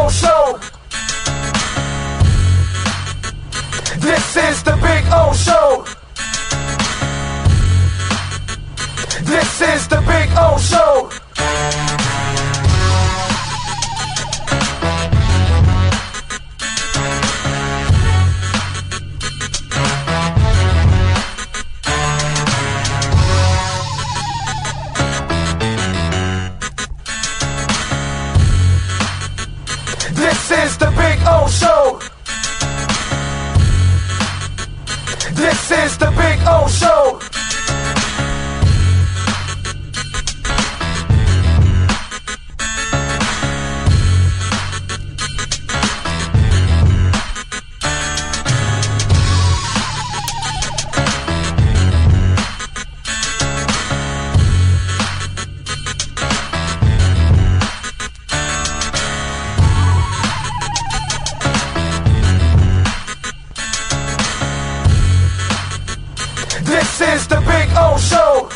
O Show. This is the Big O Show. This is the Big O Show. This is the Big O Show. This is the Big O Show. This is the Big O Show.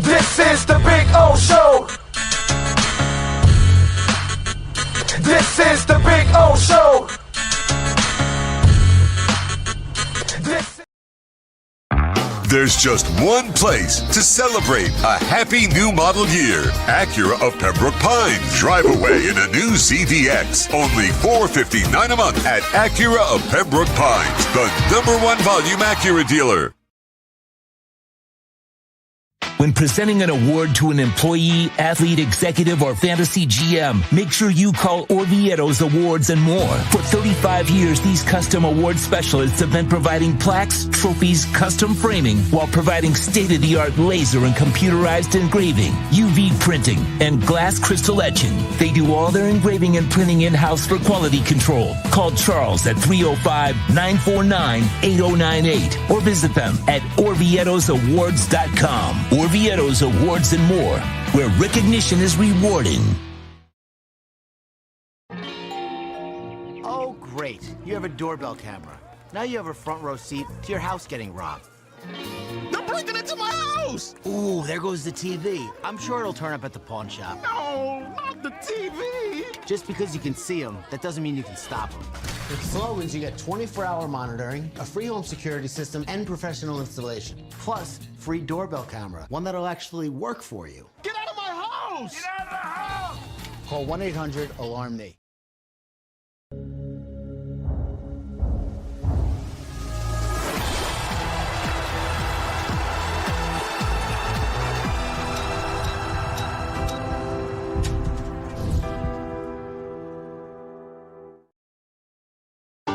This is the Big O Show. This is the Big O Show. There's just one place to celebrate a happy new model year. Acura of Pembroke Pines. Drive away in a new ZDX. Only $459 a month at Acura of Pembroke Pines, the #1 volume Acura dealer. When presenting an award to an employee, athlete, executive, or fantasy GM, make sure you call Orvieto's Awards and More. For 35 years, these custom award specialists have been providing plaques, trophies, custom framing, while providing state-of-the-art laser and computerized engraving, UV printing, and glass crystal etching. They do all their engraving and printing in-house for quality control. Call Charles at 305-949-8098 or visit them at orvietosawards.com. Orvieto's Awards and More, where recognition is rewarding. Oh, great. You have a doorbell camera. Now you have a front row seat to your house getting robbed. They're breaking into my house! Ooh, there goes the TV. I'm sure it'll turn up at the pawn shop. No, not the TV! Just because you can see them, that doesn't mean you can stop them. With Slogans, you get 24-hour monitoring, a free home security system, and professional installation. Plus, free doorbell camera, one that'll actually work for you. Get out of my house! Get out of the house! Call 1-800-ALARM-ME.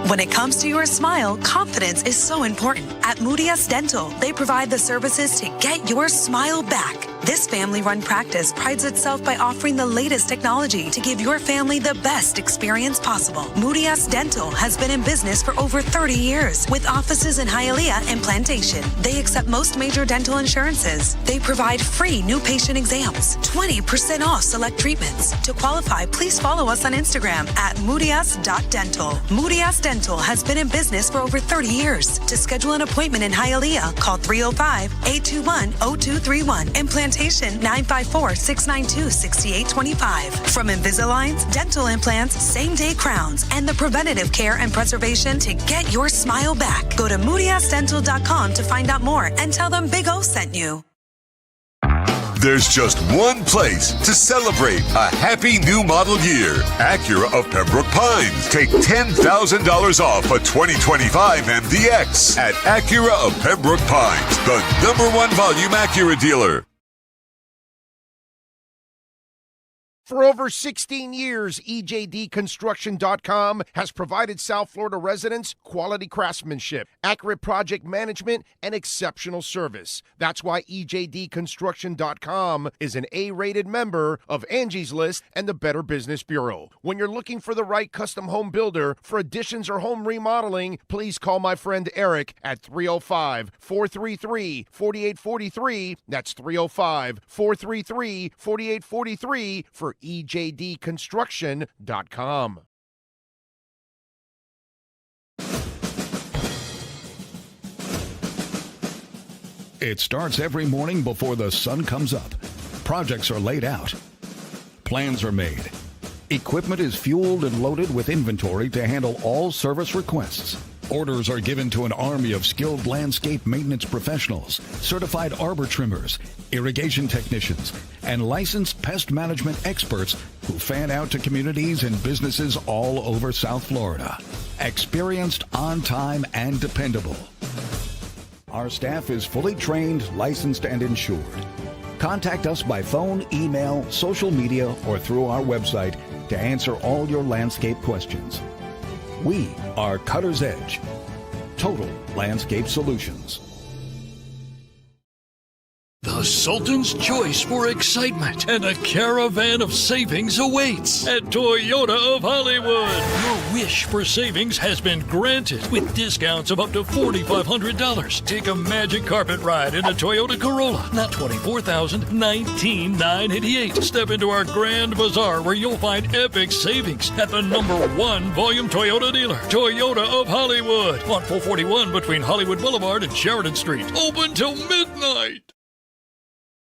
When it comes to your smile, confidence is so important. At Moody S Dental, they provide the services to get your smile back. This family-run practice prides itself by offering the latest technology to give your family the best experience possible. Moody S Dental has been in business for over 30 years with offices in Hialeah and Plantation. They accept most major dental insurances. They provide free new patient exams, 20% off select treatments. To qualify, please follow us on Instagram at moodys.dental. Moody S Dental has been in business for over 30 years. To schedule an appointment in Hialeah, call 305-821-0231 and Plantation 954-692-6825. From Invisaligns, dental implants, same-day crowns, and the preventative care and preservation to get your smile back. Go to moodysdental.com to find out more and tell them Big O sent you. There's just one place to celebrate a happy new model year. Acura of Pembroke Pines. Take $10,000 off a 2025 MDX at Acura of Pembroke Pines, the #1 volume Acura dealer. For over 16 years, EJDconstruction.com has provided South Florida residents quality craftsmanship, accurate project management, and exceptional service. That's why EJDconstruction.com is an A-rated member of Angie's List and the Better Business Bureau. When you're looking for the right custom home builder for additions or home remodeling, please call my friend Eric at 305-433-4843. That's 305-433-4843 for EJDconstruction.com. It starts every morning before the sun comes up. Projects are laid out. plans are made. Equipment is fueled and loaded with inventory to handle all service requests. Orders are given to an army of skilled landscape maintenance professionals, certified arbor trimmers, irrigation technicians, and licensed pest management experts who fan out to communities and businesses all over South Florida. Experienced, on time, and dependable. Our staff is fully trained, licensed, and insured. Contact us by phone, email, social media, or through our website to answer all your landscape questions. We are Cutter's Edge. Total Landscape Solutions. The Sultan's choice for excitement and a caravan of savings awaits at Toyota of Hollywood. Your wish for savings has been granted with discounts of up to $4,500. Take a magic carpet ride in a Toyota Corolla, not $24,000, $19,988. Step into our Grand Bazaar where you'll find epic savings at the #1 volume Toyota dealer, Toyota of Hollywood, on 441 between Hollywood Boulevard and Sheridan Street. Open till midnight.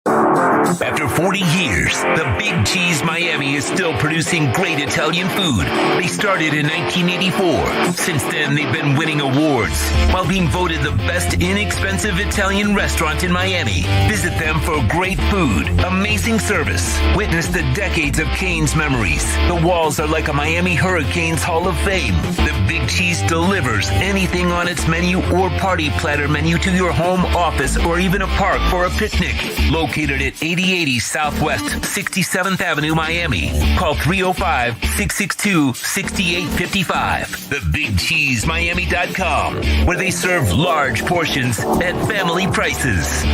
After 40 years, the Big Cheese Miami is still producing great Italian food. They started in 1984. Since then, they've been winning awards while being voted the best inexpensive Italian restaurant in Miami. Visit them for great food, amazing service. Witness the decades of Cane's memories. The walls are like a Miami Hurricanes Hall of Fame. The Big Cheese delivers anything on its menu or party platter menu to your home, office, or even a park for a picnic. Located at 8080 Southwest 67th Avenue, Miami. Call 305-662-6855. TheBigCheeseMiami.com, where they serve large portions at family prices.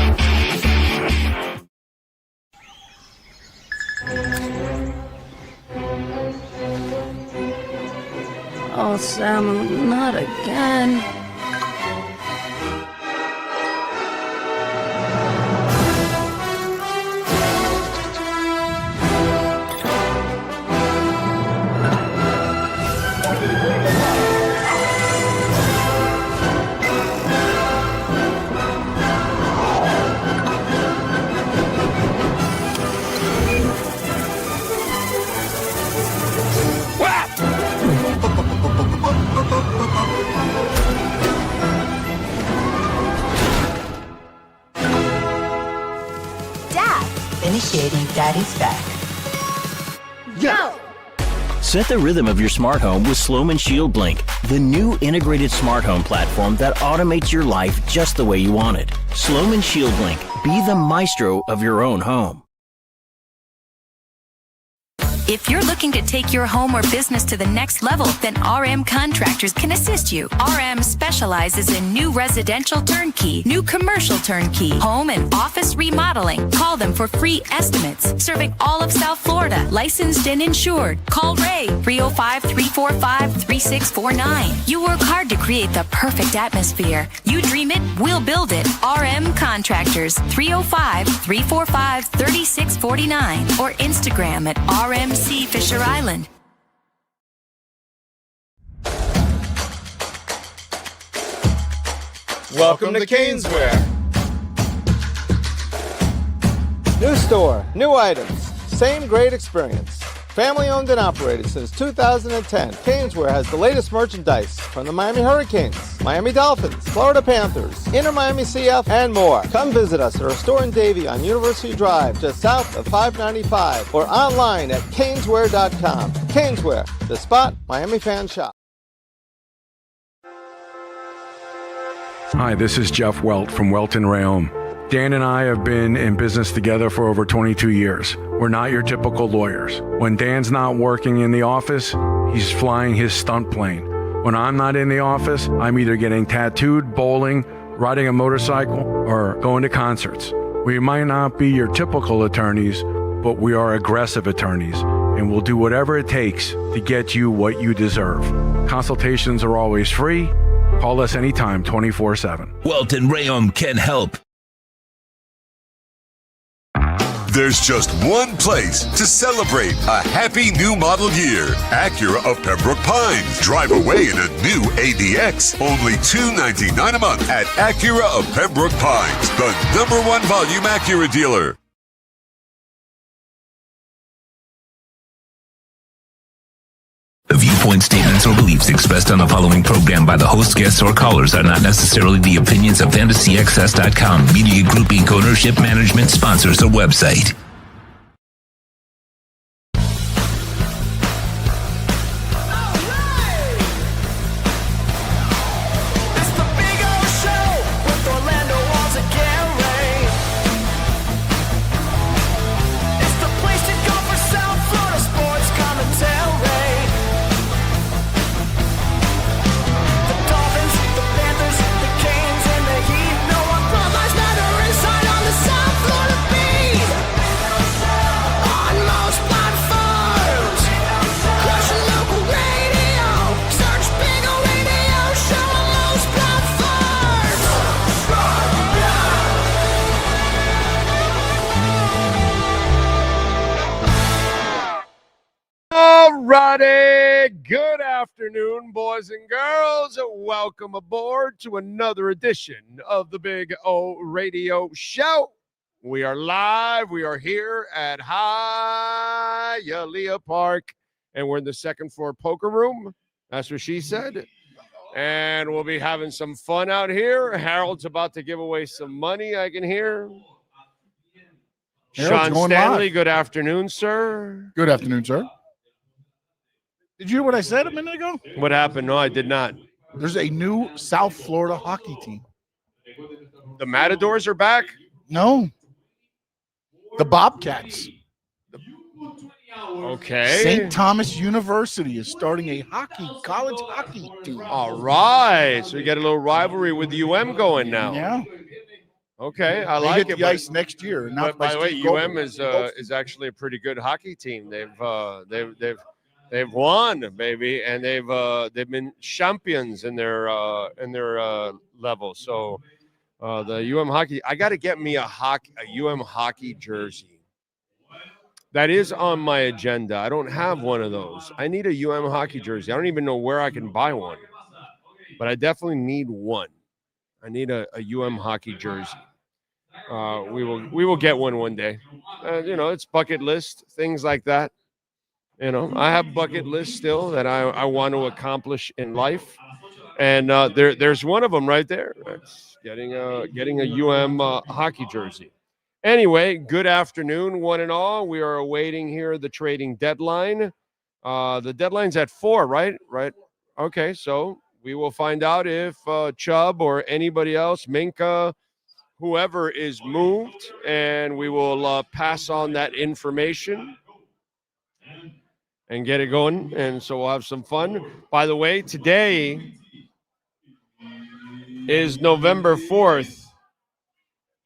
Oh, Sam, not again. Initiating Daddy's back. Go! Set the rhythm of your smart home with Sloman Shield Blink, the new integrated smart home platform that automates your life just the way you want it. Sloman Shield Blink. Be the maestro of your own home. If you're looking to take your home or business to the next level, then RM Contractors can assist you. RM specializes in new residential turnkey, new commercial turnkey, home and office remodeling. Call them for free estimates. Serving all of South Florida, licensed and insured. Call Ray, 305-345-3649. You work hard to create the perfect atmosphere. You dream it, we'll build it. RM Contractors, 305-345-3649. Or Instagram at RMC Fisher Island. Welcome to Caneswear. New store, new items, same great experience. Family owned and operated since 2010, Caneswear has the latest merchandise from the Miami Hurricanes, Miami Dolphins, Florida Panthers, Inter Miami CF, and more. Come visit us at our store in Davie on University Drive, just south of 595, or online at caneswear.com. Caneswear, the spot Miami fans shop. Hi, this is Jeff Welt from Welt & Rayom. Dan and I have been in business together for over 22 years. We're not your typical lawyers. When Dan's not working in the office, he's flying his stunt plane. When I'm not in the office, I'm either getting tattooed, bowling, riding a motorcycle, or going to concerts. We might not be your typical attorneys, but we are aggressive attorneys, and we'll do whatever it takes to get you what you deserve. Consultations are always free. Call us anytime, 24/7. Welt & Rayom can help. There's just one place to celebrate a happy new model year. Acura of Pembroke Pines. Drive away in a new ADX. Only $299 a month at Acura of Pembroke Pines, the #1 volume Acura dealer. viewpoints, statements, or beliefs expressed on the following program by the host, guests, or callers are not necessarily the opinions of FantasyAccess.com, Media Group Inc. ownership, management, sponsors, or website. Alrighty, good afternoon, boys and girls. Welcome aboard to another edition of the Big O Radio Show. We are live. We are here at Hialeah Park, and we're in the second floor poker room. That's what she said. And we'll be having some fun out here. Harold's about to give away some money, I can hear. Sean Stanley, good afternoon, sir. Good afternoon, sir. Did you hear what I said a minute ago? What happened? No, I did not. There's a new South Florida hockey team. The Matadors are back? No. The Bobcats. Okay. St. Thomas University is starting a college hockey team. All right. So you get a little rivalry with UM going now. Yeah. Okay, I they like hit it. The ice next year. But by the way, UM is actually a pretty good hockey team. They've won, baby, and they've been champions in their level. So the UM hockey, I got to get me a UM hockey jersey. That is on my agenda. I don't have one of those. I need a UM hockey jersey. I don't even know where I can buy one, but I definitely need one. I need a UM hockey jersey. We will get one day. It's bucket list, things like that. I have bucket lists still that I want to accomplish in life, and there's one of them right there. It's getting a UM hockey jersey. Anyway, good afternoon, one and all. We are awaiting here the trading deadline. The deadline's at 4, right? Right. Okay, so we will find out if Chubb or anybody else, Minka, whoever is moved, and we will pass on that information and get it going, and so we'll have some fun. By the way, today is November 4th,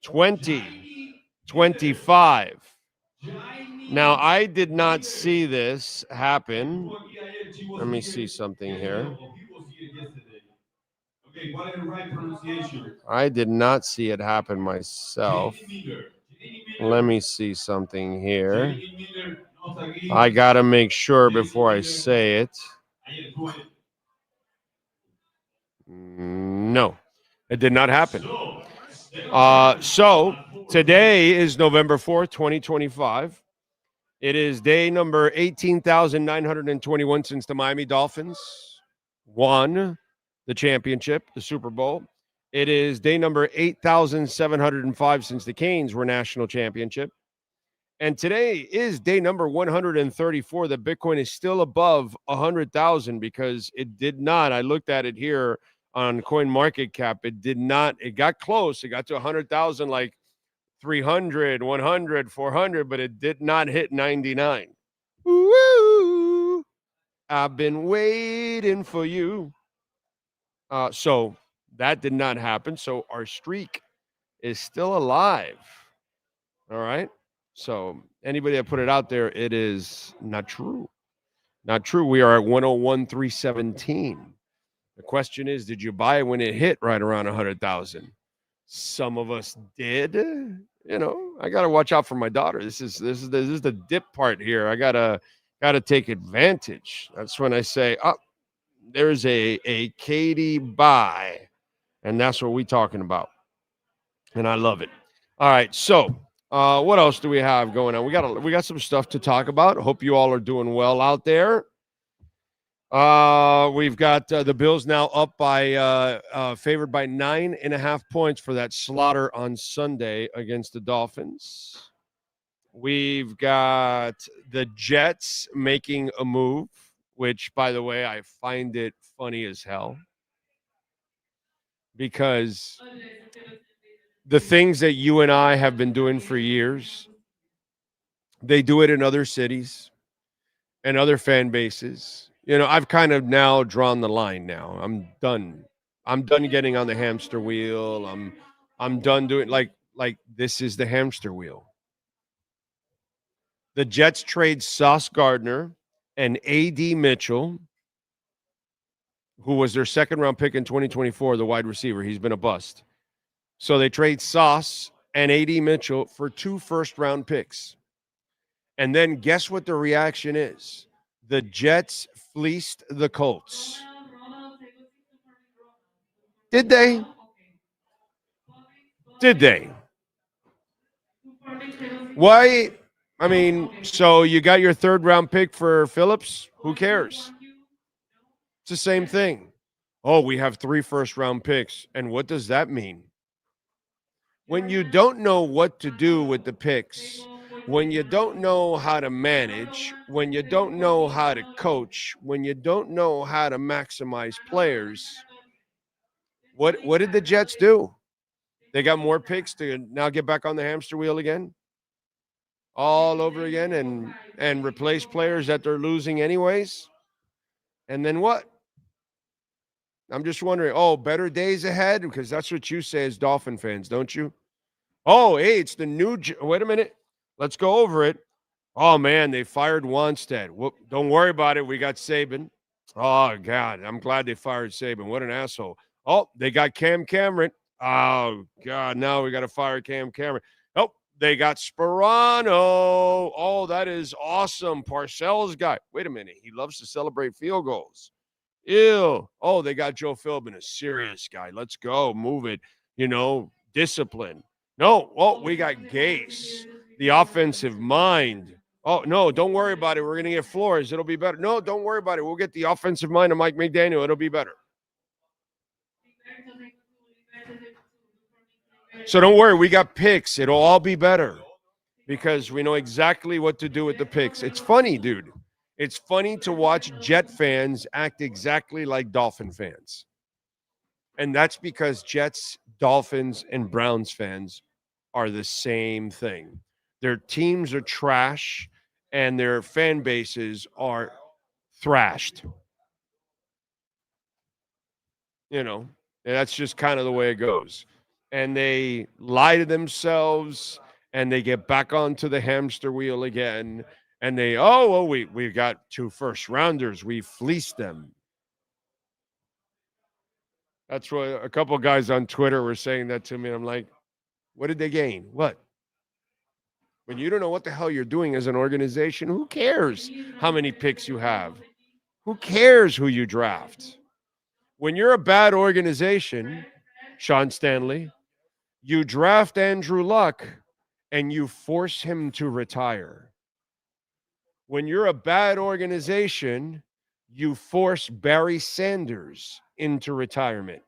2025. Now, I did not see this happen. Let me see something here. I did not see it happen myself. Let me see something here. I got to make sure before I say it. No, it did not happen. So today is November 4th, 2025. It is day number 18,921 since the Miami Dolphins won the championship, the Super Bowl. It is day number 8,705 since the Canes were national championship. And today is day number 134 that Bitcoin is still above 100,000 because it did not. I looked at it here on CoinMarketCap. It did not. It got close. It got to 100,000 like 300, 100, 400, but it did not hit 99. Woo! I've been waiting for you. So that did not happen. So our streak is still alive. All right. So anybody that put it out there, it is not true. Not true. We are at 101,317. The question is, did you buy it when it hit right around 100,000? Some of us did. I got to watch out for my daughter. This is the dip part here. I gotta take advantage. That's when I say, there's a Katie buy, and that's what we're talking about. And I love it. All right, so. What else do we have going on? We got some stuff to talk about. Hope you all are doing well out there. We've got the Bills now up by favored by 9.5 points for that slaughter on Sunday against the Dolphins. We've got the Jets making a move, which, by the way, I find it funny as hell because the things that you and I have been doing for years, they do it in other cities and other fan bases. I've kind of now drawn the line now. I'm done. I'm done getting on the hamster wheel. I'm done doing like this is the hamster wheel. The Jets trade Sauce Gardner and A.D. Mitchell, who was their second-round pick in 2024, the wide receiver. He's been a bust. So they trade Sauce and A.D. Mitchell for 2 first-round picks. And then guess what the reaction is? The Jets fleeced the Colts. Did they? Did they? Why? I mean, so you got your third-round pick for Phillips? Who cares? It's the same thing. Oh, we have 3 first-round picks. And what does that mean? When you don't know what to do with the picks, when you don't know how to manage, when you don't know how to coach, when you don't know how to maximize players, what did the Jets do? They got more picks to now get back on the hamster wheel again? All over again and replace players that they're losing anyways? And then what? I'm just wondering, better days ahead? Because that's what you say as Dolphin fans, don't you? Oh, hey, it's the new – wait a minute. Let's go over it. Oh, man, they fired Wanstead. Whoop, don't worry about it. We got Saban. Oh, God, I'm glad they fired Saban. What an asshole. Oh, they got Cam Cameron. Oh, God, now we got to fire Cam Cameron. Oh, they got Sperano. Oh, that is awesome. Parcells guy. Wait a minute. He loves to celebrate field goals. Ew. Oh, they got Joe Philbin, a serious guy. Let's go. Move it. Discipline. No. Oh, we got Gase, the offensive mind. Oh, no, don't worry about it. We're going to get Flores. It'll be better. No, don't worry about it. We'll get the offensive mind of Mike McDaniel. It'll be better. So don't worry. We got picks. It'll all be better because we know exactly what to do with the picks. It's funny, dude. It's funny to watch Jet fans act exactly like Dolphin fans. And that's because Jets, Dolphins, and Browns fans are the same thing. Their teams are trash, and their fan bases are thrashed. And that's just kind of the way it goes. And they lie to themselves, and they get back onto the hamster wheel again. And they, we got 2 first-rounders. We fleeced them. That's what a couple of guys on Twitter were saying that to me. I'm like, what did they gain? What? When you don't know what the hell you're doing as an organization, who cares how many picks you have? Who cares who you draft? When you're a bad organization, Sean Stanley, you draft Andrew Luck and you force him to retire. When you're a bad organization, you force Barry Sanders into retirement.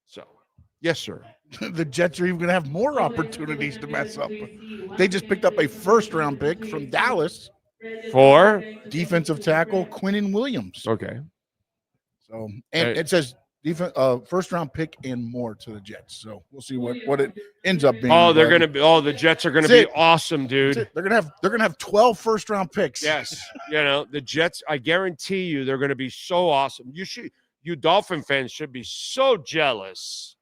So, yes, sir. The Jets are even going to have more opportunities to mess up. They just picked up a first-round pick from Dallas for defensive tackle Quinnen Williams. Okay. So, and it says first-round pick and more to the Jets. So we'll see what it ends up being. Oh, they're going to be. Oh, the Jets are going to be awesome, dude. They're going to have 12 first-round picks. Yes, the Jets. I guarantee you, they're going to be so awesome. You Dolphin fans should be so jealous.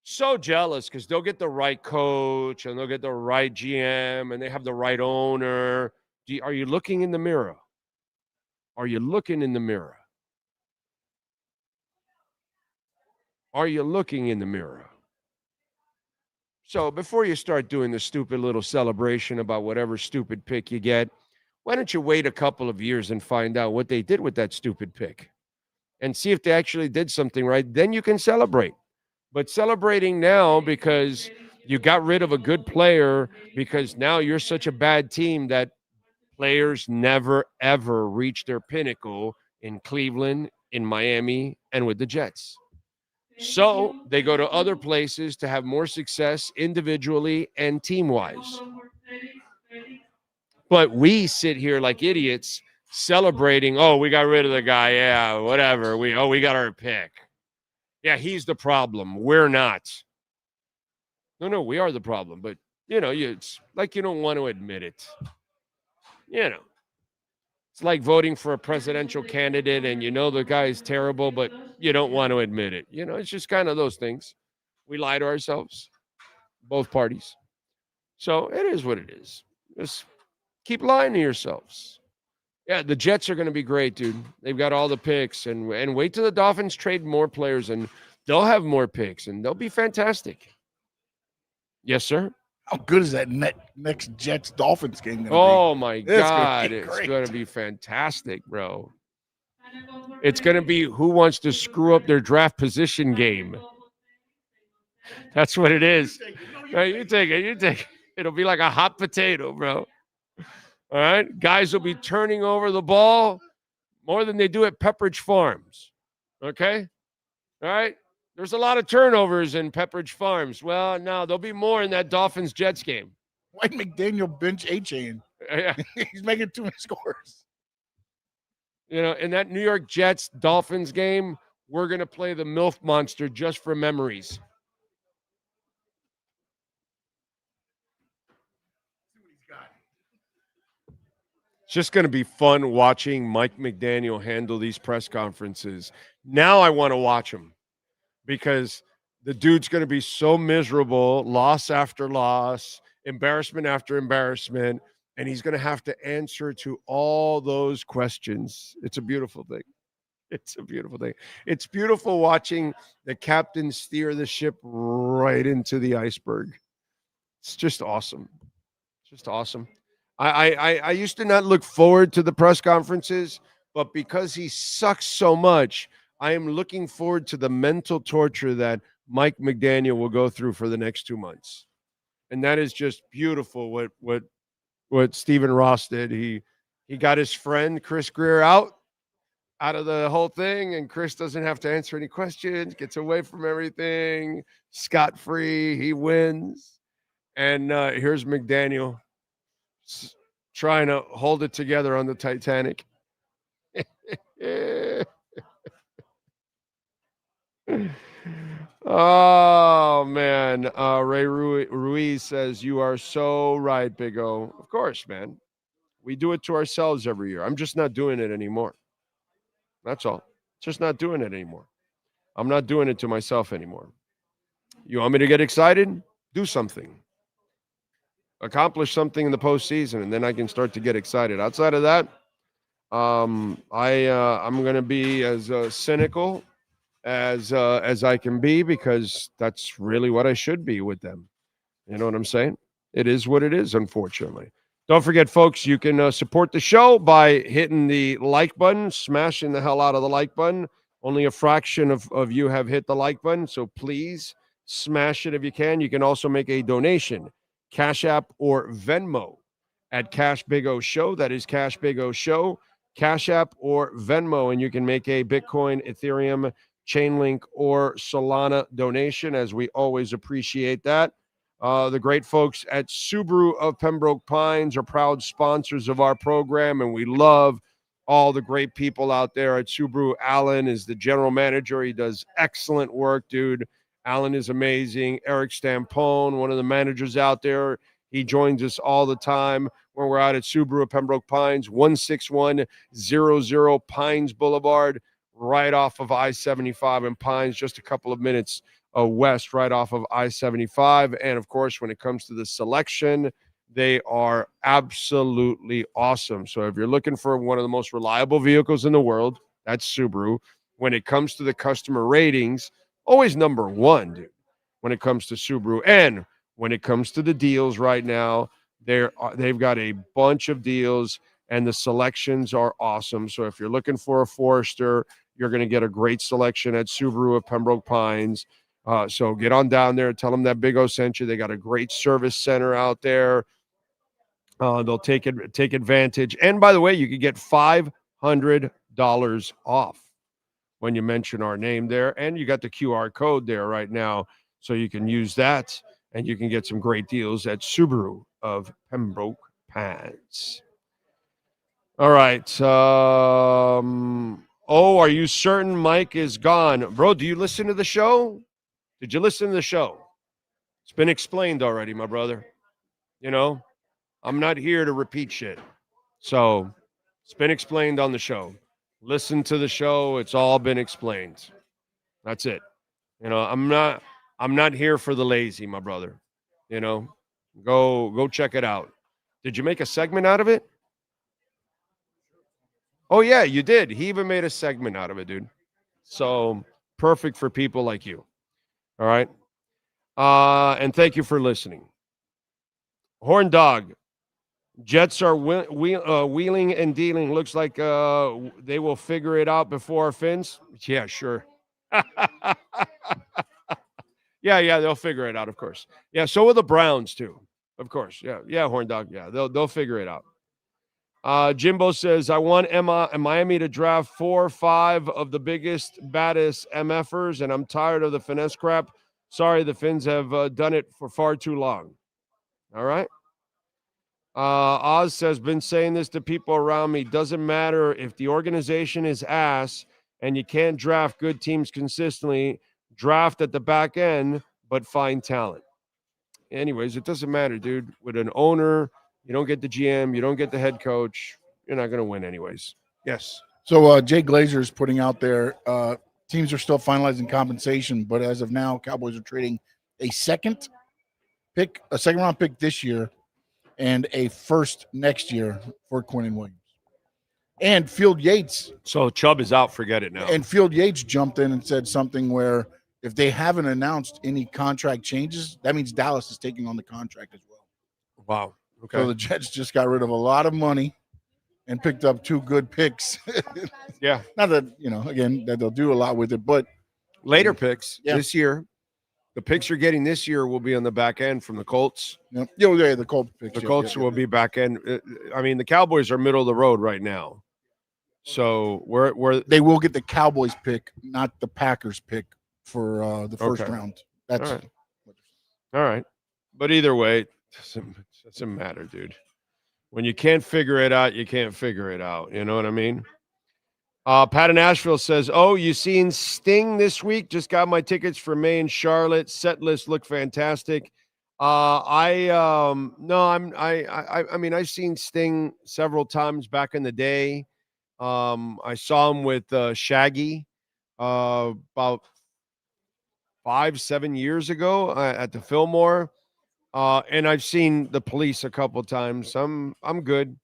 So jealous because they'll get the right coach and they'll get the right GM and they have the right owner. Are you looking in the mirror? Are you looking in the mirror? Are you looking in the mirror? So before you start doing the stupid little celebration about whatever stupid pick you get, why don't you wait a couple of years and find out what they did with that stupid pick and see if they actually did something right? Then you can celebrate. But celebrating now because you got rid of a good player because now you're such a bad team that Players never, ever reach their pinnacle in Cleveland, in Miami, and with the Jets. So they go to other places to have more success individually and team-wise. But we sit here like idiots celebrating, oh, we got rid of the guy. Yeah, whatever. We got our pick. Yeah, he's the problem. We're not. No, we are the problem. But, it's like you don't want to admit it. It's like voting for a presidential candidate and the guy is terrible, but you don't want to admit it. It's just kind of those things. We lie to ourselves, both parties. So it is what it is. Just keep lying to yourselves. Yeah, the Jets are going to be great, dude. They've got all the picks. And wait till the Dolphins trade more players, and they'll have more picks, and they'll be fantastic. Yes, sir? How good is that next Jets-Dolphins game going to be? Oh, my God. It's going to be fantastic, bro. It's going to be who wants to screw up their draft position game. That's what it is. You take it. It'll be like a hot potato, bro. All right? Guys will be turning over the ball more than they do at Pepperidge Farms. Okay? All right? There's a lot of turnovers in Pepperidge Farms. Well, no, there'll be more in that Dolphins-Jets game. Why McDaniel bench A-Chain? Yeah. He's making too many scores. In that New York Jets-Dolphins game, we're going to play the MILF Monster just for memories. It's just going to be fun watching Mike McDaniel handle these press conferences. Now I want to watch him. Because the dude's going to be so miserable, loss after loss, embarrassment after embarrassment, and he's going to have to answer to all those questions. It's a beautiful thing. It's a beautiful thing. It's beautiful watching the captain steer the ship right into the iceberg. It's just awesome. Just awesome. I used to not look forward to the press conferences, but because he sucks so much, I am looking forward to the mental torture that Mike McDaniel will go through for the next 2 months. And that is just beautiful what Stephen Ross did. He got his friend Chris Greer out of the whole thing, and Chris doesn't have to answer any questions, gets away from everything, scot-free, he wins. And here's McDaniel trying to hold it together on the Titanic. Oh, man. Ray Ruiz says, you are so right, Big O. Of course, man. We do it to ourselves every year. I'm just not doing it anymore. That's all. Just not doing it anymore. I'm not doing it to myself anymore. You want me to get excited? Do something. Accomplish something in the postseason, and then I can start to get excited. Outside of that, I'm going to be as cynical as I can be, because that's really what I should be with them. You know what I'm saying? It is what it is, unfortunately. Don't forget, folks, you can support the show by hitting the like button, smashing the hell out of the like button. Only a fraction of you have hit the like button, so please smash it if you can. You can also make a donation, Cash App or Venmo at Cash Big O Show. That is Cash Big O Show, Cash App or Venmo, and you can make a Bitcoin, Ethereum, Chainlink, or Solana donation, as we always appreciate that. The great folks at Subaru of Pembroke Pines are proud sponsors of our program, and we love all the great people out there at Subaru. Alan is the general manager. He does excellent work, dude. Alan is amazing. Eric Stampone, one of the managers out there, he joins us all the time when we're out at Subaru of Pembroke Pines, 16100 Pines Boulevard, right off of I-75 in Pines, just a couple of minutes west, right off of I-75. And, of course, when it comes to the selection, they are absolutely awesome. So if you're looking for one of the most reliable vehicles in the world, that's Subaru. When it comes to the customer ratings, always number one, dude, when it comes to Subaru. And when it comes to the deals right now, they've got a bunch of deals, and the selections are awesome. So if you're looking for a Forester, you're going to get a great selection at Subaru of Pembroke Pines. So get on down there, tell them that Big O sent you. They got a great service center out there. They'll take advantage. And by the way, you could get $500 off when you mention our name there. And you got the QR code there right now, so you can use that, and you can get some great deals at Subaru of Pembroke Pines. All right. Are you certain Mike is gone? Bro, do you listen to the show? Did you listen to the show? It's been explained already, my brother. You know, I'm not here to repeat shit. So it's been explained on the show. Listen to the show. It's all been explained. That's it. You know, I'm not here for the lazy, my brother. You know, go check it out. Did you make a segment out of it? Oh, yeah, you did. He even made a segment out of it, dude. So perfect for people like you. All right. And thank you for listening. Horn Dog. Jets are wheeling and dealing. Looks like they will figure it out before our Fins. Yeah, sure. Yeah, they'll figure it out, of course. Yeah, so will the Browns, too. Of course. Yeah, Horn Dog. Yeah, they'll figure it out. Jimbo says, I want Miami to draft 4 or 5 of the biggest, baddest MFers, and I'm tired of the finesse crap. Sorry, the Fins have done it for far too long. All right. Oz says, been saying this to people around me. Doesn't matter if the organization is ass and you can't draft good teams consistently. Draft at the back end, but find talent. Anyways, it doesn't matter, dude. With an owner, you don't get the GM, you don't get the head coach. You're not going to win anyways. Yes. So Jay Glazer is putting out there, teams are still finalizing compensation, but as of now, Cowboys are trading a second round pick this year and a first next year for Quinnen Williams. And Field Yates. So Chubb is out. Forget it now. And Field Yates jumped in and said something where if they haven't announced any contract changes, that means Dallas is taking on the contract as well. Wow. Okay. So the Jets just got rid of a lot of money and picked up 2 good picks. Yeah. Not that, again, that they'll do a lot with it, but later picks this year. The picks you're getting this year will be on the back end from the Colts. Yep. Yeah, the Colts picks. The Colts will be back end. I mean, the Cowboys are middle of the road right now. So we're they will get the Cowboys pick, not the Packers pick for the first round. That's all right. But either way, it doesn't matter, dude. When you can't figure it out, you can't figure it out. You know what I mean? Pat in Asheville says, "Oh, you seen Sting this week? Just got my tickets for May and Charlotte. Set list looked fantastic." I mean, I've seen Sting several times back in the day. I saw him with Shaggy about 5-7 years ago at the Fillmore, and I've seen the Police a couple times. I'm good.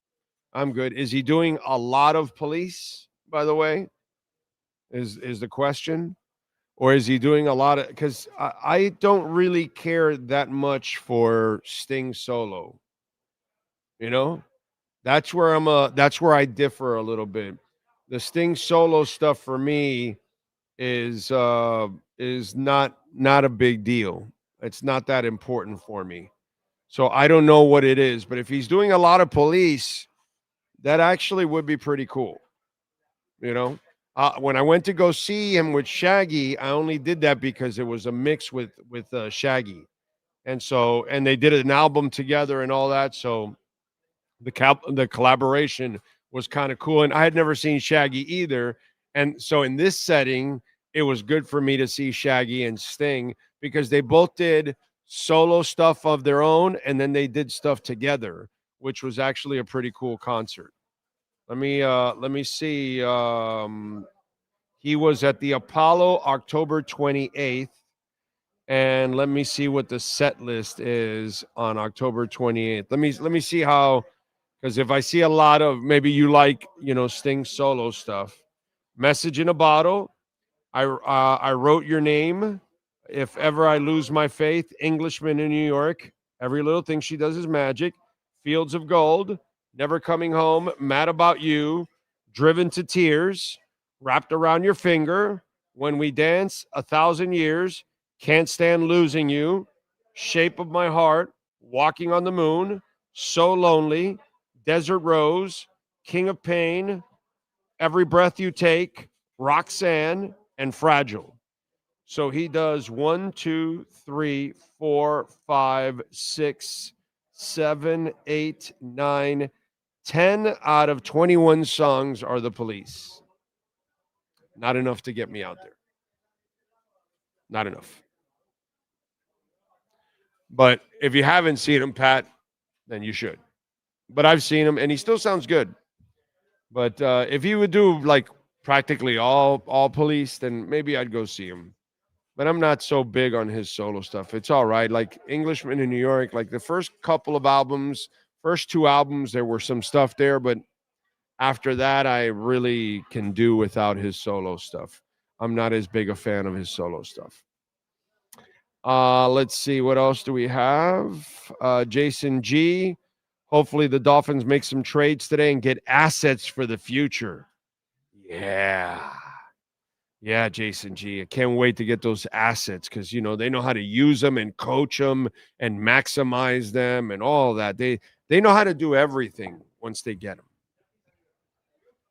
Is he doing a lot of Police? By the way, is the question, or is he doing a lot of? Because I don't really care that much for Sting solo. That's where I differ a little bit. The Sting solo stuff for me is not a big deal. It's not that important for me. So I don't know what it is, but if he's doing a lot of Police, that actually would be pretty cool. When I went to go see him with Shaggy, I only did that because it was a mix with Shaggy. And they did an album together and all that. So the collaboration was kind of cool. And I had never seen Shaggy either. And so in this setting, it was good for me to see Shaggy and Sting because they both did solo stuff of their own. And then they did stuff together, which was actually a pretty cool concert. Let me see. He was at the Apollo October 28th. And let me see what the set list is on October 28th. Let me see how, because if I see a lot of, maybe you like, Sting solo stuff. Message in a Bottle. I wrote your name. If ever I lose my faith. Englishman in New York. Every little thing she does is magic. Fields of Gold. Never Coming Home, Mad About You, Driven to Tears, Wrapped Around Your Finger, When We Dance, 1,000 Years, Can't Stand Losing You, Shape of My Heart, Walking on the Moon, So Lonely, Desert Rose, King of Pain, Every Breath You Take, Roxanne, and Fragile. So he does 1, 2, 3, 4, 5, 6, 7, 8, 9, 10 out of 21 songs are The Police. Not enough to get me out there. Not enough. But if you haven't seen him, Pat, then you should. But I've seen him, and he still sounds good. But if he would do like practically all Police, then maybe I'd go see him. But I'm not so big on his solo stuff. It's all right. Like Englishman in New York, like the first couple of albums, first 2 albums, there were some stuff there. But after that, I really can do without his solo stuff. I'm not as big a fan of his solo stuff. Let's see. What else do we have? Jason G. Hopefully the Dolphins make some trades today and get assets for the future. Yeah. Yeah, Jason G. I can't wait to get those assets because, you know, they know how to use them and coach them and maximize them and all that. They know how to do everything once they get them.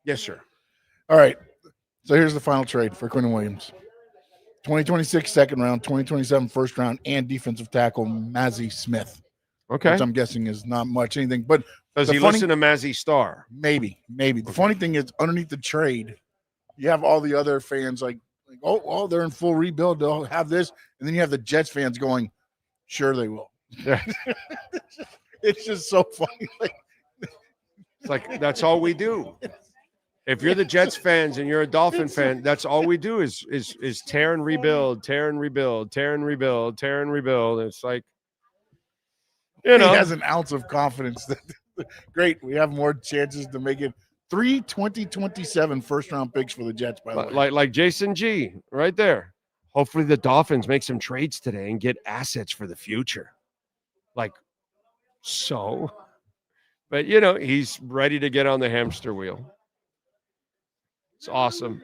Yes, sir. All right. So here's the final trade for Quinn Williams. 2026 second round, 2027 first round, and defensive tackle Mazzie Smith. Okay. Which I'm guessing is not much anything. But does he listen to Mazzie Star? Maybe. The funny thing is, underneath the trade, you have all the other fans like oh, they're in full rebuild. They'll have this. And then you have the Jets fans going, sure they will. Yeah. It's just so funny. It's like, that's all we do. If you're the Jets fans and you're a Dolphin fan, that's all we do is tear and rebuild, tear and rebuild, tear and rebuild, tear and rebuild. And it's like, you know. He has an ounce of confidence that great, we have more chances to make it 3 2027 first-round picks for the Jets, by the way. Like Jason G right there. Hopefully the Dolphins make some trades today and get assets for the future. Like, so. But, you know, he's ready to get on the hamster wheel. It's awesome.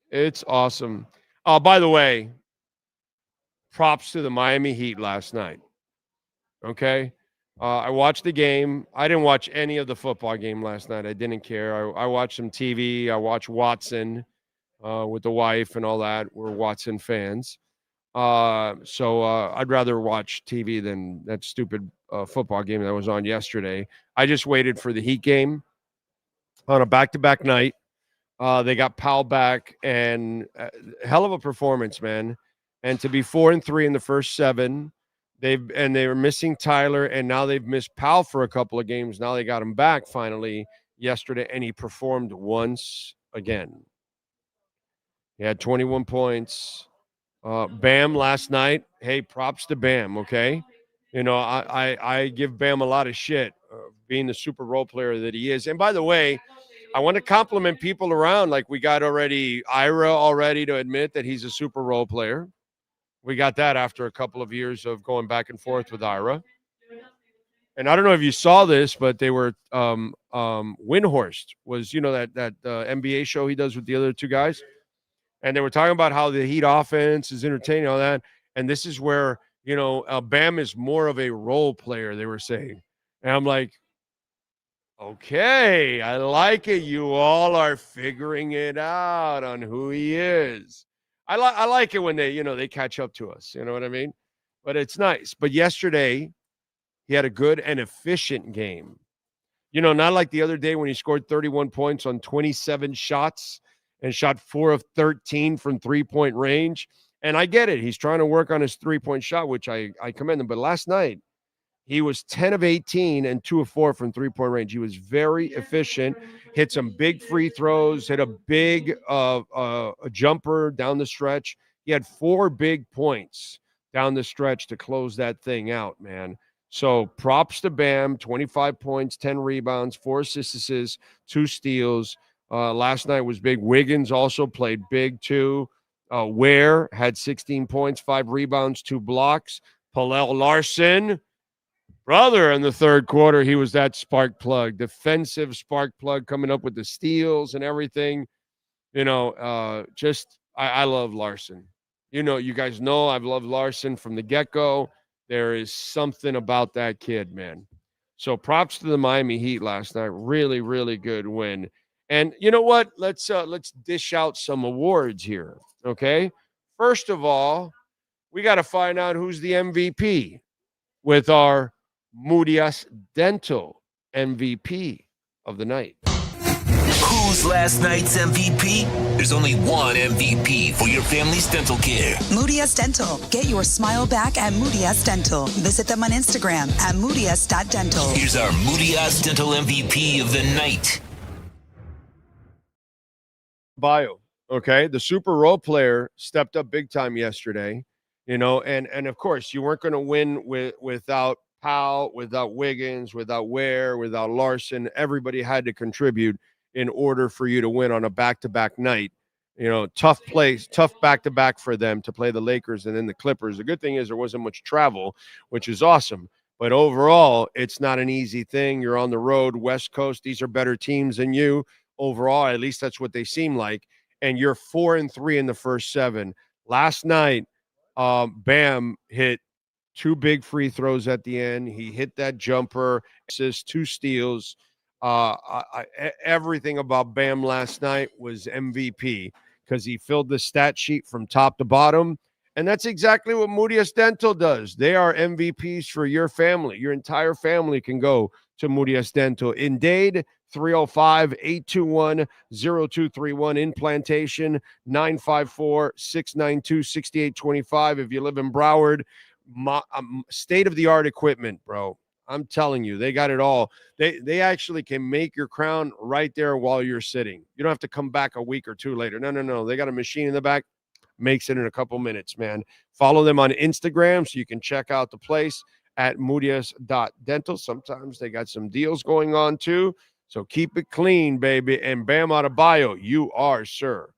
It's awesome. By the way, props to the Miami Heat last night. Okay? I watched the game. I didn't watch any of the football game last night. I didn't care. I watched some TV. I watched Watson with the wife and all that. We're Watson fans. So I'd rather watch TV than that stupid football game that was on yesterday. I just waited for the Heat game on a back-to-back night. They got Powell back, and hell of a performance, man. And to be 4-3 in the first 7, they were missing Tyler, and now they've missed Powell for a couple of games. Now they got him back finally yesterday, and he performed once again. He had 21 points. Bam last night. Hey, props to Bam, okay? You know, I give Bam a lot of shit, being the super role player that he is. And by the way, I want to compliment people around. Like we got Ira already to admit that he's a super role player. We got that after a couple of years of going back and forth with Ira. And I don't know if you saw this, but they were Windhorst was, you know, that NBA show he does with the other 2 guys. And they were talking about how the Heat offense is entertaining, all that. And this is where, you know, Bam is more of a role player, they were saying. And I'm like, okay, I like it. You all are figuring it out on who he is. I like it when they, you know, they catch up to us. You know what I mean? But it's nice. But yesterday, he had a good and efficient game. You know, not like the other day when he scored 31 points on 27 shots and shot 4 of 13 from three-point range. And I get it. He's trying to work on his three-point shot, which I commend him. But last night, he was 10 of 18 and 2 of 4 from three-point range. He was very efficient, hit some big free throws, hit a big a jumper down the stretch. He had 4 big points down the stretch to close that thing out, man. So props to Bam, 25 points, 10 rebounds, 4 assists, 2 steals. Last night was big. Wiggins also played big too. Ware had 16 points, 5 rebounds, 2 blocks. Pallel Larson, brother, in the third quarter, he was that spark plug, defensive spark plug, coming up with the steals and everything. You know, I love Larson. You know, you guys know I've loved Larson from the get-go. There is something about that kid, man. So props to the Miami Heat last night. Really, really good win. And you know what? Let's dish out some awards here. Okay. First of all, we got to find out who's the MVP with our Murias Dental MVP of the night. Who's last night's MVP? There's only one MVP for your family's dental care. Murias Dental. Get your smile back at Murias Dental. Visit them on Instagram at murias.dental. Here's our Murias Dental MVP of the night. Bio. Okay. The super role player stepped up big time yesterday, and of course you weren't going to win without Powell, without Wiggins, without Ware, without Larson. Everybody had to contribute in order for you to win on a back-to-back night. Tough place, tough back-to-back for them to play the Lakers and then the Clippers. The good thing is there wasn't much travel, which is awesome. But overall, it's not an easy thing. You're on the road, West Coast. These are better teams than you. Overall, at least that's what they seem like. And you're 4-3 in the first 7. Last night, Bam hit 2 big free throws at the end. He hit that jumper, assists, 2 steals. Everything about Bam last night was MVP because he filled the stat sheet from top to bottom. And that's exactly what Murias Dental does. They are MVPs for your family. Your entire family can go to Murias Dental in Dade, 305-821-0231, in Plantation, 954-692-6825. If you live in Broward, state-of-the-art equipment, bro. I'm telling you, they got it all. They actually can make your crown right there while you're sitting. You don't have to come back a week or 2 later. No. They got a machine in the back, makes it in a couple minutes, man. Follow them on Instagram so you can check out the place at murias.dental. Sometimes they got some deals going on too. So keep it clean, baby. And Bam Adebayo, you are, sir,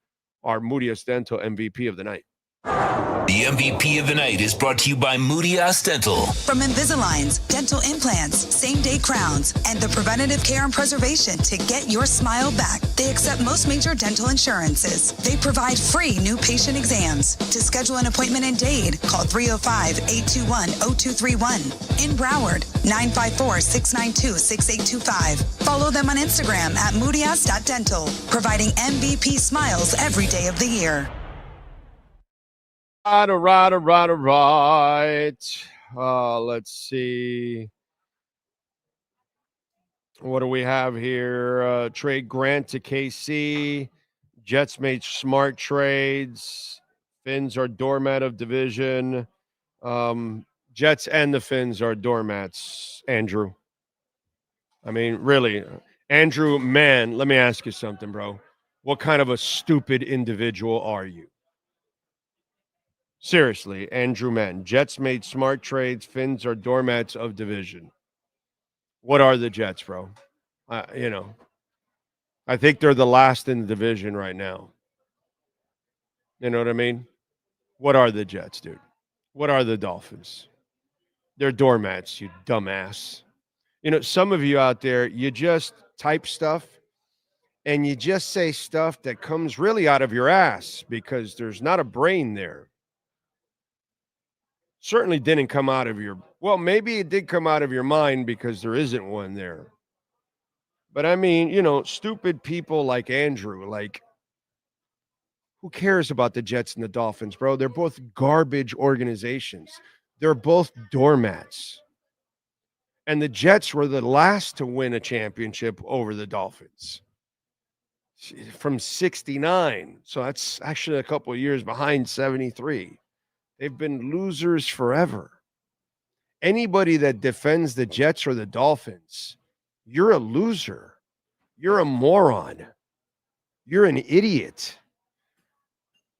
our Murias Dental MVP of the night. The MVP of the night is brought to you by Murias Dental. From Invisaligns, dental implants, same-day crowns, and the preventative care and preservation to get your smile back. They accept most major dental insurances. They provide free new patient exams. To schedule an appointment in Dade, call 305-821-0231. In Broward, 954-692-6825. Follow them on Instagram at murias.dental, providing MVP smiles every day of the year. All right. Let's see. What do we have here? Trade Grant to KC. Jets made smart trades. Finns are doormat of division. Jets and the Finns are doormats, Andrew. I mean, really. Andrew, man, let me ask you something, bro. What kind of a stupid individual are you? Seriously, Andrew Mann. Jets made smart trades. Finns are doormats of division. What are the Jets, bro? I think they're the last in the division right now. You know what I mean? What are the Jets, dude? What are the Dolphins? They're doormats, you dumbass. Some of you out there, you just type stuff and you just say stuff that comes really out of your ass because there's not a brain there. Certainly didn't come out of maybe it did come out of your mind because there isn't one there. But I mean, stupid people like Andrew, who cares about the Jets and the Dolphins, bro? They're both garbage organizations. They're both doormats. And the Jets were the last to win a championship over the Dolphins from 69. So that's actually a couple of years behind 73. They've been losers forever. Anybody that defends the Jets or the Dolphins, you're a loser. You're a moron. You're an idiot.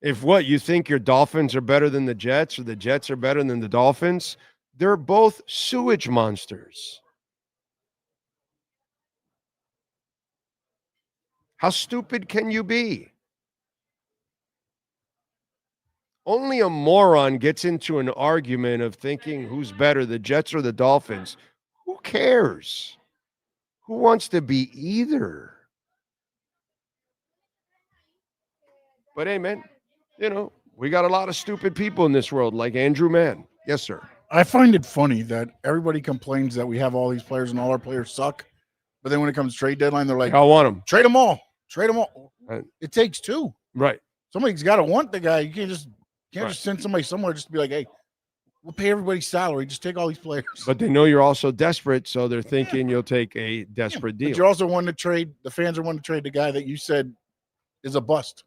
If you think your Dolphins are better than the Jets or the Jets are better than the Dolphins, they're both sewage monsters. How stupid can you be? Only a moron gets into an argument of thinking who's better, the Jets or the Dolphins. Who cares? Who wants to be either? But hey, man, we got a lot of stupid people in this world like Andrew Mann. Yes, sir. I find it funny that everybody complains that we have all these players and all our players suck. But then when it comes to trade deadline, they're like, I want them. Trade them all. Trade them all. Right. It takes two. Right. Somebody's got to want the guy. You can't just send somebody somewhere just to be like, hey, we'll pay everybody's salary. Just take all these players. But they know you're also desperate, so they're thinking you'll take a desperate deal. But you're also wanting to trade. The fans are wanting to trade the guy that you said is a bust.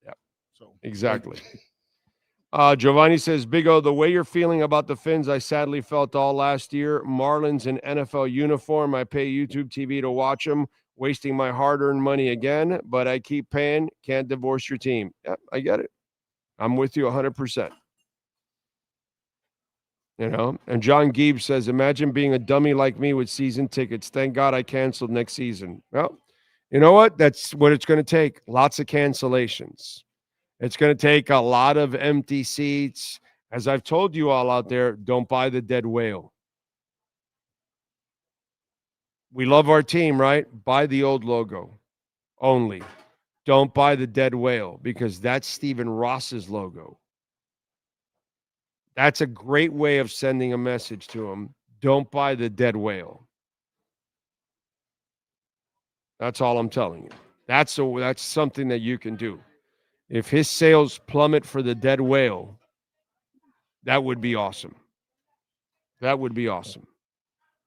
Yeah. So exactly. Giovanni says, Big O, the way you're feeling about the Finns, I sadly felt all last year. Marlins in NFL uniform. I pay YouTube TV to watch them, wasting my hard-earned money again, but I keep paying. Can't divorce your team. Yeah, I get it. I'm with you 100%. You know, and John Gibbs says, imagine being a dummy like me with season tickets. Thank God I canceled next season. Well, you know what? That's what it's going to take. Lots of cancellations. It's going to take a lot of empty seats. As I've told you all out there, don't buy the dead whale. We love our team, right? Buy the old logo only. Don't buy the dead whale because that's Stephen Ross's logo. That's a great way of sending a message to him. Don't buy the dead whale. That's all I'm telling you. That's something that you can do. If his sales plummet for the dead whale, that would be awesome. That would be awesome.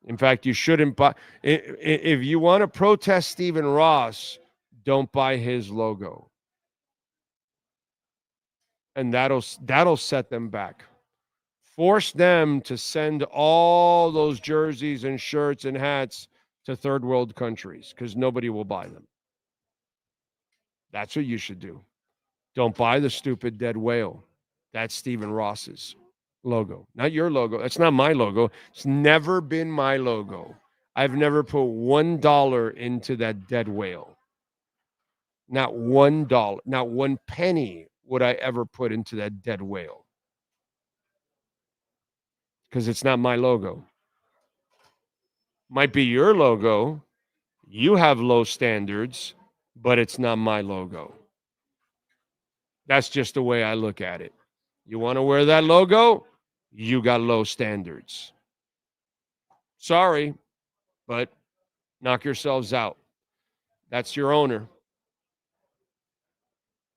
In fact, you shouldn't buy. If you want to protest Stephen Ross, don't buy his logo. And that'll set them back. Force them to send all those jerseys and shirts and hats to third world countries because nobody will buy them. That's what you should do. Don't buy the stupid dead whale. That's Stephen Ross's logo, not your logo. That's not my logo. It's never been my logo. I've never put $1 into that dead whale. Not $1, not one penny would I ever put into that dead whale. Because it's not my logo. Might be your logo. You have low standards, but it's not my logo. That's just the way I look at it. You want to wear that logo? You got low standards. Sorry, but knock yourselves out. That's your owner.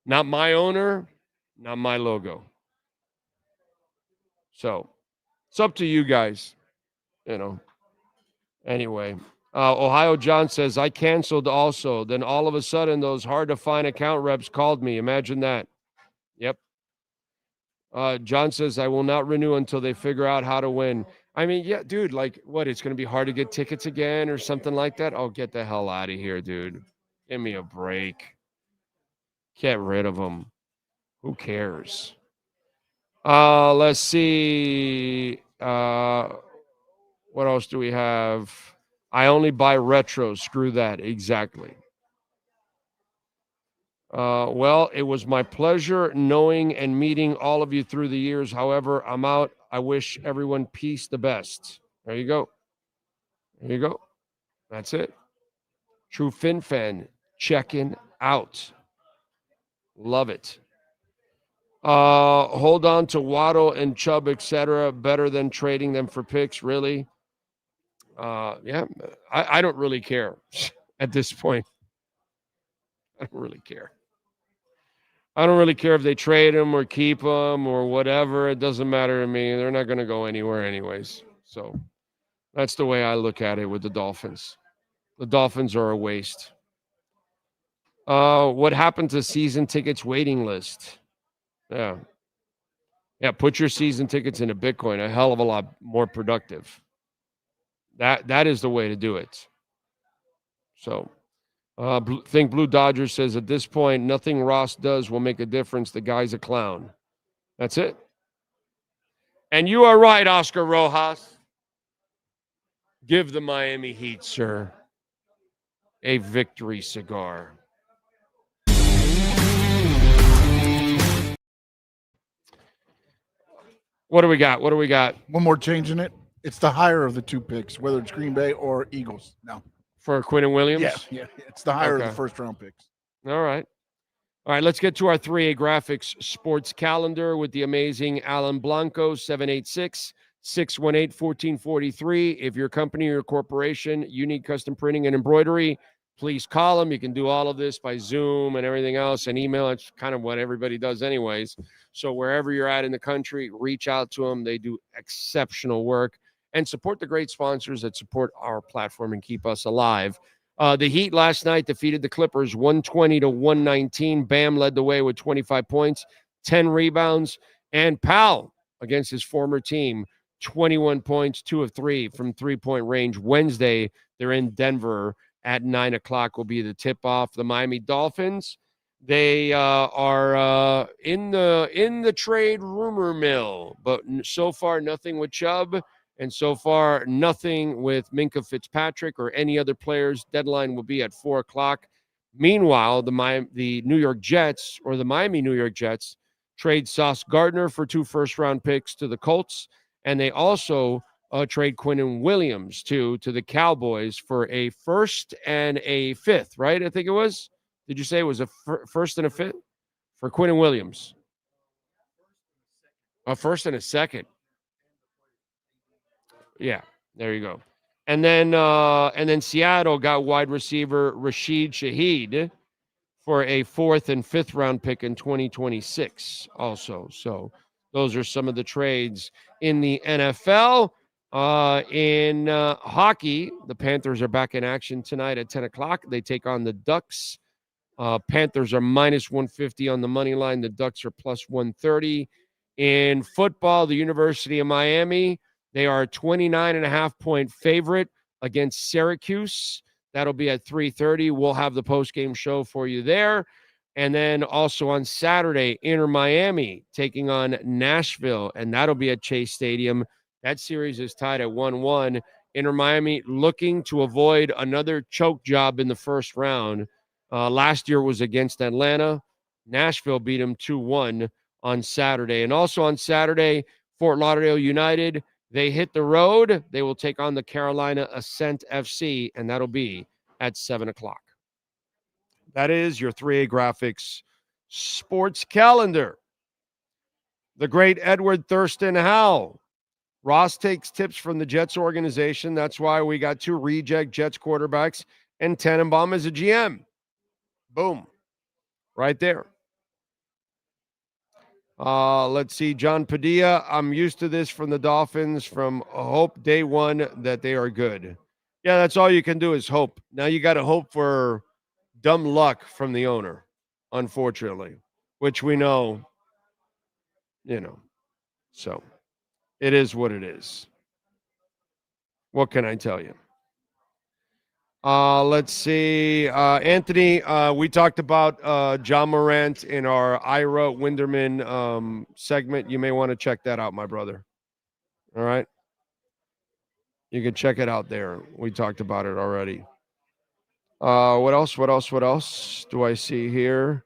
Not my owner, not my logo. So it's up to you guys, you know. Anyway, Ohio John says, I canceled also. Then all of a sudden, those hard-to-find account reps called me. Imagine that. Yep. John says, I will not renew until they figure out how to win. I mean, yeah, dude, like, what? It's going to be hard to get tickets again or something like that? Oh, get the hell out of here, dude. Give me a break. Get rid of them. Who cares? Let's see. What else do we have? I only buy retro. Screw that. Exactly. Well, it was my pleasure knowing and meeting all of you through the years. However, I'm out. I wish everyone peace the best. There you go. There you go. That's it. True Fin fan checking out. Love it. Hold on to Waddle and Chubb, etc. Better than trading them for picks, really. Yeah, I don't really care at this point. I don't really care. I don't really care if they trade him or keep him or whatever. It doesn't matter to me. They're not going to go anywhere anyways. So that's the way I look at it with the Dolphins. The Dolphins are a waste. What happened to season tickets waiting list? Yeah. Yeah, put your season tickets into Bitcoin. A hell of a lot more productive. That is the way to do it. So Think Blue Dodger says, at this point, nothing Ross does will make a difference. The guy's a clown. That's it. And you are right, Oscar Rojas. Give the Miami Heat, sir, a victory cigar. What do we got? What do we got? One more change in it. It's the higher of the two picks, whether it's Green Bay or Eagles. No. For Quinnen Williams? Yeah. It's the higher of the first round picks. All right. All right, let's get to our 3A Graphics sports calendar with the amazing Alan Blanco, 618-1443. If your company or corporation, you need custom printing and embroidery, please call them. You can do all of this by Zoom and everything else, and email. It's kind of what everybody does anyways. So wherever you're at in the country, reach out to them. They do exceptional work. And support the great sponsors that support our platform and keep us alive. The Heat last night defeated the Clippers 120-119. Bam led the way with 25 points, 10 rebounds, and Powell against his former team, 21 points, 2 of 3 from three-point range. Wednesday, they're in Denver at 9 o'clock will be the tip-off. The Miami Dolphins, they are in the trade rumor mill, but so far nothing with Chubb. And so far, nothing with Minkah Fitzpatrick or any other players. Deadline will be at 4 o'clock. Meanwhile, the New York Jets, or the Miami New York Jets, trade Sauce Gardner for 2 first-round picks to the Colts. And they also trade Quinnen Williams, to the Cowboys for a first and a fifth, right? I think it was. Did you say it was a first and a fifth? For Quinnen Williams. A first and a second. Yeah, there you go. And then Seattle got wide receiver Rashid Shaheed for a 4th and 5th round pick in 2026 also. So those are some of the trades in the NFL. In hockey, the Panthers are back in action tonight at 10 o'clock. They take on the Ducks. Panthers are minus 150 on the money line. The Ducks are plus 130. In football, the University of Miami, they are a 29.5-point favorite against Syracuse. That'll be at 3:30. We'll have the postgame show for you there. And then also on Saturday, Inter Miami taking on Nashville, and that'll be at Chase Stadium. That series is tied at 1-1. Inter Miami looking to avoid another choke job in the first round. Last year was against Atlanta. Nashville beat them 2-1 on Saturday. And also on Saturday, Fort Lauderdale United, they hit the road. They will take on the Carolina Ascent FC, and that'll be at 7 o'clock. That is your 3A Graphics sports calendar. The great Edward Thurston Howe. Ross takes tips from the Jets organization. That's why we got 2 reject Jets quarterbacks and Tannenbaum as a GM. Boom. Right there. Let's see. John Padilla. I'm used to this from the Dolphins from hope day one that they are good. Yeah, that's all you can do is hope. Now you got to hope for dumb luck from the owner, unfortunately, which we know, so it is what it is. What can I tell you? Let's see. Anthony, we talked about John Morant in our Ira Winderman segment. You may want to check that out, my brother. All right. You can check it out there. We talked about it already. What else do I see here?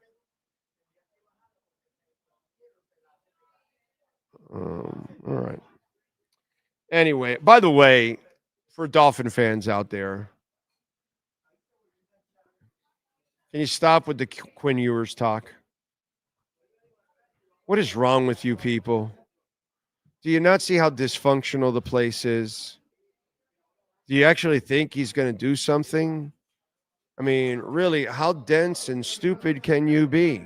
All right. Anyway, by the way, for Dolphin fans out there, can you stop with the Quinn Ewers talk? What is wrong with you people? Do you not see how dysfunctional the place is? Do you actually think he's going to do something? I mean, really, how dense and stupid can you be?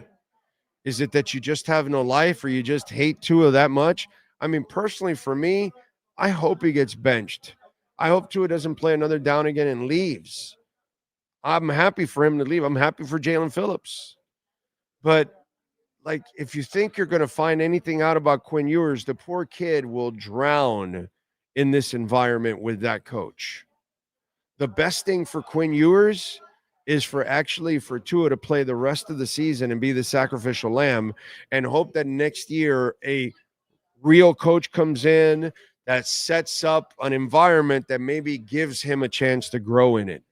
Is it that you just have no life or you just hate Tua that much? I mean, personally, for me, I hope he gets benched. I hope Tua doesn't play another down again and leaves. I'm happy for him to leave. I'm happy for Jalen Phillips. But, like, if you think you're going to find anything out about Quinn Ewers, the poor kid will drown in this environment with that coach. The best thing for Quinn Ewers is for Tua to play the rest of the season and be the sacrificial lamb and hope that next year a real coach comes in that sets up an environment that maybe gives him a chance to grow in it.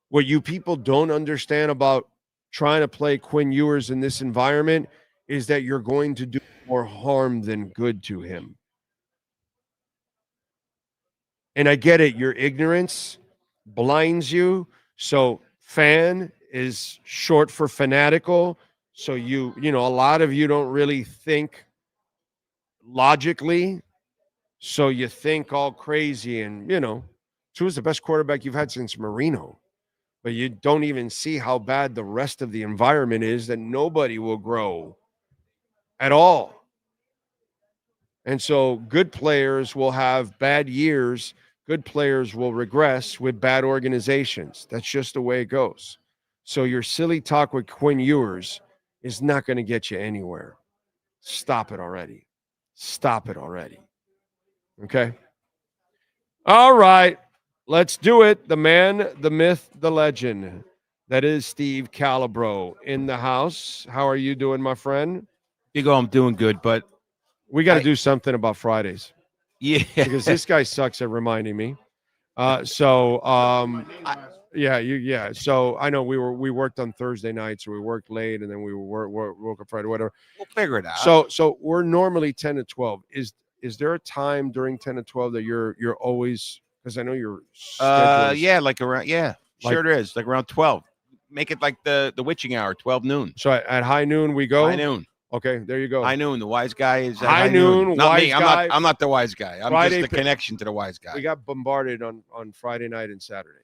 What you people don't understand about trying to play Quinn Ewers in this environment is that you're going to do more harm than good to him. And I get it. Your ignorance blinds you. So fan is short for fanatical. So a lot of you don't really think logically. So you think all crazy, and Tua's the best quarterback you've had since Marino. But you don't even see how bad the rest of the environment is, that nobody will grow at all. And so good players will have bad years. Good players will regress with bad organizations. That's just the way it goes. So your silly talk with Quinn Ewers is not going to get you anywhere. Stop it already. Stop it already. Okay? All right. Let's do it. The man, the myth, the legend. That is Steve Calabro in the house. How are you doing, my friend? I'm doing good, but we got to do something about Fridays. Yeah. Because this guy sucks at reminding me. Yeah. So I know we worked on Thursday nights, or we worked late, and then we woke up Friday, whatever. We'll figure it out. So we're normally 10 to 12. Is there a time during 10 to 12 that you're always, because I know you're like around sure it is, like around 12. Make it like the witching hour, 12 noon. So at high noon we go. High noon. Okay, there you go. High noon. The wise guy is at high noon. Not wise me. Guy. I'm not the wise guy. I'm Friday just the connection to the wise guy. We got bombarded on Friday night and Saturday.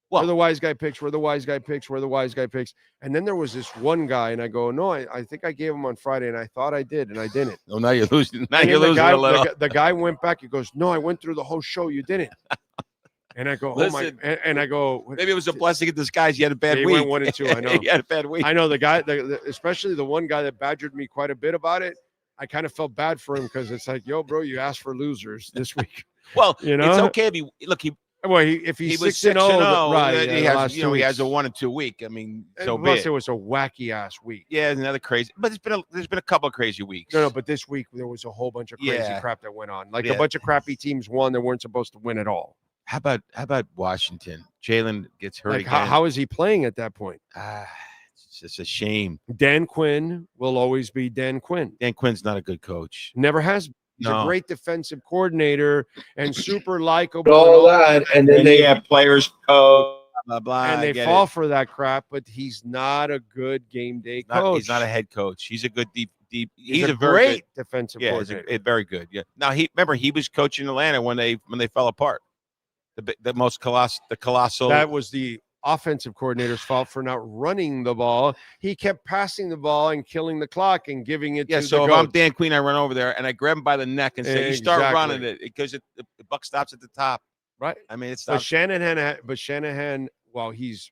Well, we're the wise guy picks. We're the wise guy picks. We're the wise guy picks. And then there was this one guy, and I go, no, I think I gave him on Friday, and I thought I did, and I didn't. Oh, now you're losing. Now and you're losing a little. The guy went back. He goes, no, I went through the whole show. You didn't. And I go, Listen, oh my! And I go, maybe it was a blessing in disguise. You had a bad he week. Went 1 and 2. I know. He had a bad week. I know the guy, especially the one guy that badgered me quite a bit about it. I kind of felt bad for him, because it's like, yo, bro, you asked for losers this week. Well, it's okay if if he's 6-0, right? He has a 1 and 2 week. I mean, so plus it was a wacky ass week. Yeah, another crazy. But there's been a couple of crazy weeks. No, but this week there was a whole bunch of crazy crap that went on. Like a bunch of crappy teams won that weren't supposed to win at all. How about Washington? Jalen gets hurt again. How is he playing at that point? It's just a shame. Dan Quinn will always be Dan Quinn. Dan Quinn's not a good coach. Never has. He's a great defensive coordinator and super likable. All that, and then they have players code, blah blah, and they fall for that crap. But he's not a good game day coach. He's not a head coach. He's a good deep. He's a great defensive coordinator. Yeah, very good. Yeah. Now he was coaching Atlanta when they fell apart. The colossal. That was the offensive coordinator's fault for not running the ball. He kept passing the ball and killing the clock and giving it to so the if goats. I'm Dan Quinn, I run over there and I grab him by the neck and say, you start running it, because the buck stops at the top. Right. I mean, it's But Shanahan, well, he's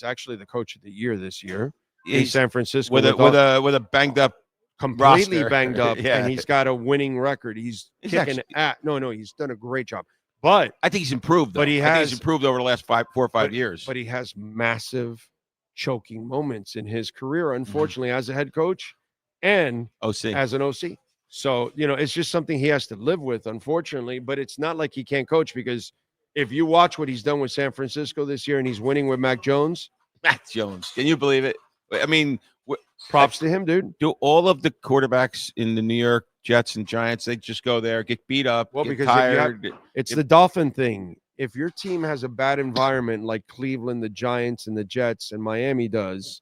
actually the coach of the year this year in San Francisco with a banged up, completely roster. banged up, and he's got a winning record. He's kicking he's done a great job. But I think he's improved. Though. But he's improved over the last 4 or 5 years. But he has massive choking moments in his career, unfortunately, as a head coach and as an OC. So, it's just something he has to live with, unfortunately. But it's not like he can't coach, because if you watch what he's done with San Francisco this year, and he's winning with Mac Jones. Mac Jones. Can you believe it? I mean, props to him, dude. Do all of the quarterbacks in the New York Jets and Giants, they just go there, get beat up, get tired. It's the Dolphin thing. If your team has a bad environment like Cleveland, the Giants, and the Jets, and Miami does,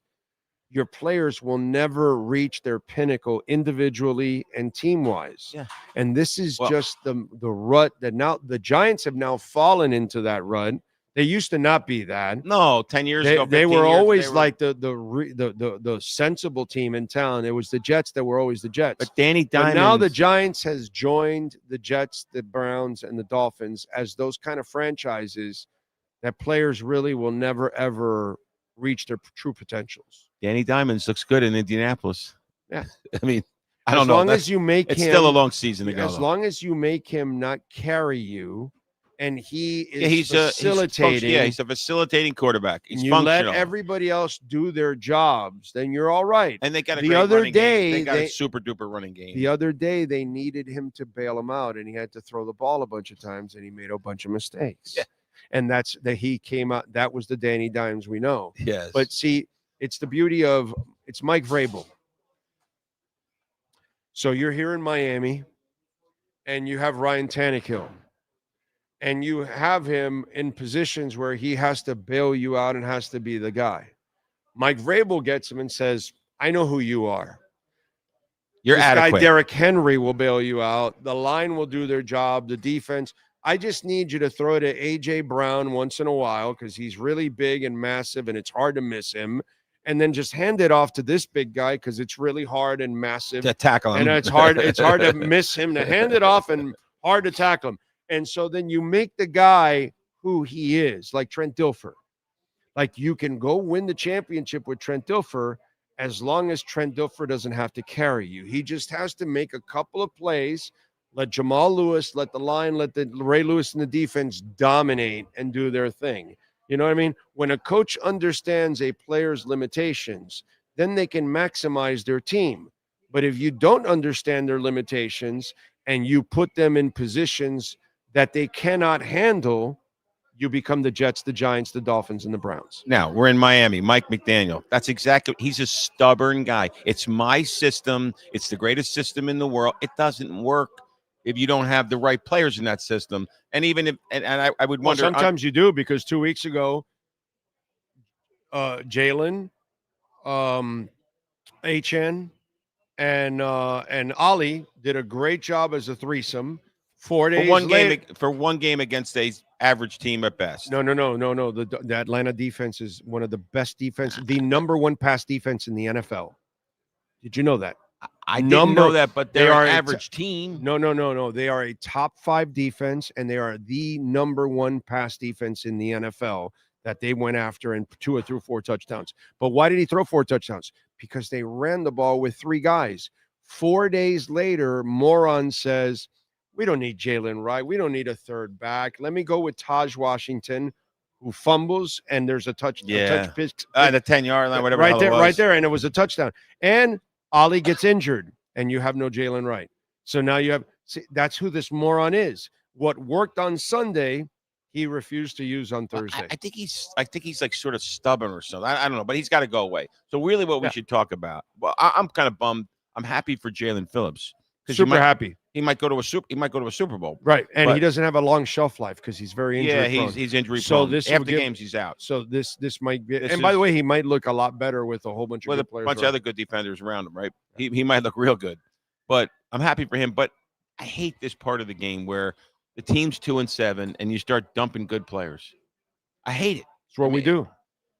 your players will never reach their pinnacle individually and team-wise. Yeah. And this is just the rut that now the Giants have now fallen into that rut. They used to not be that. No, 10 years ago. They were always like the sensible team in town. It was the Jets that were always the Jets. But Danny Diamond. But now the Giants has joined the Jets, the Browns, and the Dolphins as those kind of franchises that players really will never, ever reach their true potentials. Danny Diamonds looks good in Indianapolis. Yeah. I mean, I don't know. As long as you make him. It's still a long season to go. As long as you make him not carry you. And he is facilitating. He's a facilitating quarterback. He's you functional. Let everybody else do their jobs, then you're all right. And they got a the great other running day, game. They got a super duper running game. The other day, they needed him to bail him out, and he had to throw the ball a bunch of times, and he made a bunch of mistakes. Yeah. And that's that he came out. That was the Danny Dimes we know. Yes. But see, it's the beauty of it's Mike Vrabel. So you're here in Miami, and you have Ryan Tannehill. And you have him in positions where he has to bail you out and has to be the guy. Mike Vrabel gets him and says, I know who you are. You're this adequate. guy Derrick Henry will bail you out. The line will do their job. The defense. I just need you to throw to A.J. Brown once in a while because he's really big and massive, and it's hard to miss him. And then just hand it off to this big guy because it's really hard and massive To tackle him. and it's hard to miss him. To hand it off and hard to tackle him. And so then you make the guy who he is, like Trent Dilfer. Like you can go win the championship with Trent Dilfer as long as Trent Dilfer doesn't have to carry you. He just has to make a couple of plays. Let Jamal Lewis, let the line, let the Ray Lewis and the defense dominate and do their thing. You know what I mean? When a coach understands a player's limitations, then they can maximize their team. But if you don't understand their limitations and you put them in positions that they cannot handle, you become the Jets, the Giants, the Dolphins, and the Browns. Now, we're in Miami. Mike McDaniel. That's exactly. He's a stubborn guy. It's my system. It's the greatest system in the world. It doesn't work if you don't have the right players in that system. And even if, and I would wonder. Well, sometimes you do, because 2 weeks ago, Jalen, HN, and Ollie did a great job as a threesome. 4 days for one game against a average team at best. No. The Atlanta defense is one of the best defense, the number one pass defense in the NFL. Did you know that? I didn't know that, but they are an average team. No. They are a top 5 defense, and they are the number one pass defense in the NFL that they went after and Tua threw 4 touchdowns. But why did he throw 4 touchdowns? Because they ran the ball with 3 guys. 4 days later, Moron says, we don't need Jalen Wright. We don't need a third back. Let me go with Taj Washington, who fumbles, and there's a touch. Yeah. A touch The 10-yard line, whatever. Right there. And it was a touchdown. And Ollie gets injured, and you have no Jalen Wright. So now you have, see, that's who this moron is. What worked on Sunday, he refused to use on Thursday. I think he's like sort of stubborn or something. I don't know, but he's got to go away. So really what we should talk about. Well, I'm kind of bummed. I'm happy for Jalen Phillips. Super happy. He might go to a Super Bowl. Right. And he doesn't have a long shelf life because he's very injury prone. He's injury prone. So after the games he's out. So this might be, by the way, he might look a lot better with a whole bunch of good players. With a bunch of other good defenders around him, right? He might look real good. But I'm happy for him. But I hate this part of the game where the team's 2-7 and you start dumping good players. I hate it. It's what we do.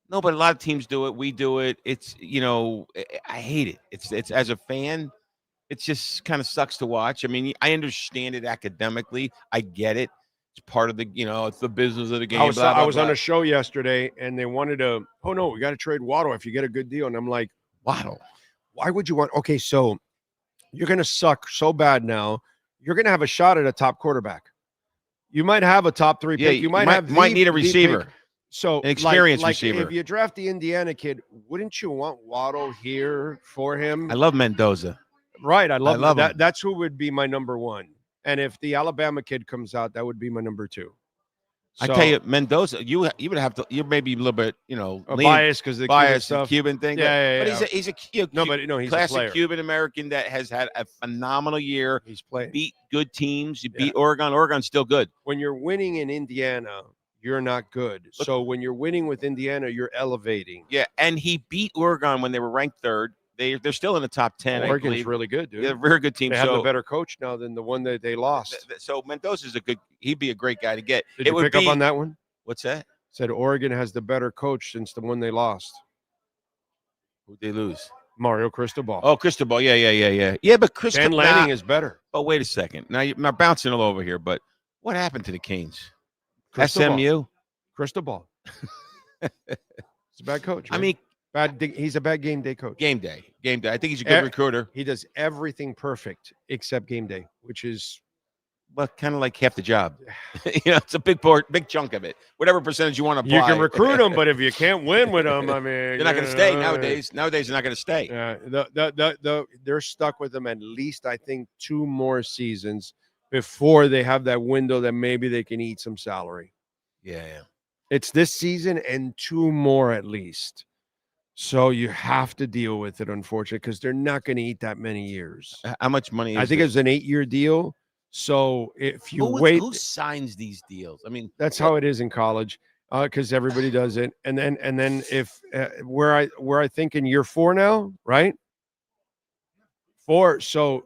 No, but a lot of teams do it. We do it. It's, I hate it. It's as a fan, it just kind of sucks to watch. I mean, I understand it academically. I get it. It's part of the, it's the business of the game. I was on a show yesterday, and they wanted to, we got to trade Waddle if you get a good deal. And I'm like, Waddle? Why would you want? Okay, so you're going to suck so bad now. You're going to have a shot at a top quarterback. You might have a top 3 pick. You might need a receiver. So an experienced receiver. If you draft the Indiana kid, wouldn't you want Waddle here for him? I love Mendoza. Right. I love that. Him. That's who would be my number 1. And if the Alabama kid comes out, that would be my number 2. So, I tell you, Mendoza, you would have to. You're maybe a little bit, biased because the biased Cuban, Cuban thing. Yeah. But he's a he's classic a Cuban American that has had a phenomenal year. He's played, beat good teams. He beat Oregon. Oregon's still good. When you're winning in Indiana, you're not good. So when you're winning with Indiana, you're elevating. Yeah, and he beat Oregon when they were ranked 3rd. They're still in the top 10. Oregon's really good, dude. They're a very good team. They have a better coach now than the one that they lost. So Mendoza's he'd be a great guy to get. Did you pick up on that one? What's that? Said Oregon has the better coach since the one they lost. Who'd they lose? Mario Cristobal. Oh, Cristobal. Yeah. Yeah, but Cristobal. Dan Lanning is better. Oh, wait a second. Now you're bouncing all over here, but what happened to the Canes? Cristobal. SMU? Cristobal. He's a bad coach. Man. I mean, he's a bad game day coach. Game day. I think he's a good recruiter. He does everything perfect except game day, which is kind of like half the job. It's a big chunk of it. Whatever percentage you want to apply. You can recruit them, but if you can't win with them, I mean, they're not going to stay nowadays. Nowadays, they're not going to stay. Yeah, they're stuck with them at least, I think, 2 more seasons before they have that window that maybe they can eat some salary. Yeah. It's this season and 2 more at least. So you have to deal with it, unfortunately, because they're not going to eat that many years. How much money? I think it's an 8-year deal. So if you who signs these deals? I mean, that's how it is in college, because everybody does it. And then if where I think in year 4 now, right? 4. So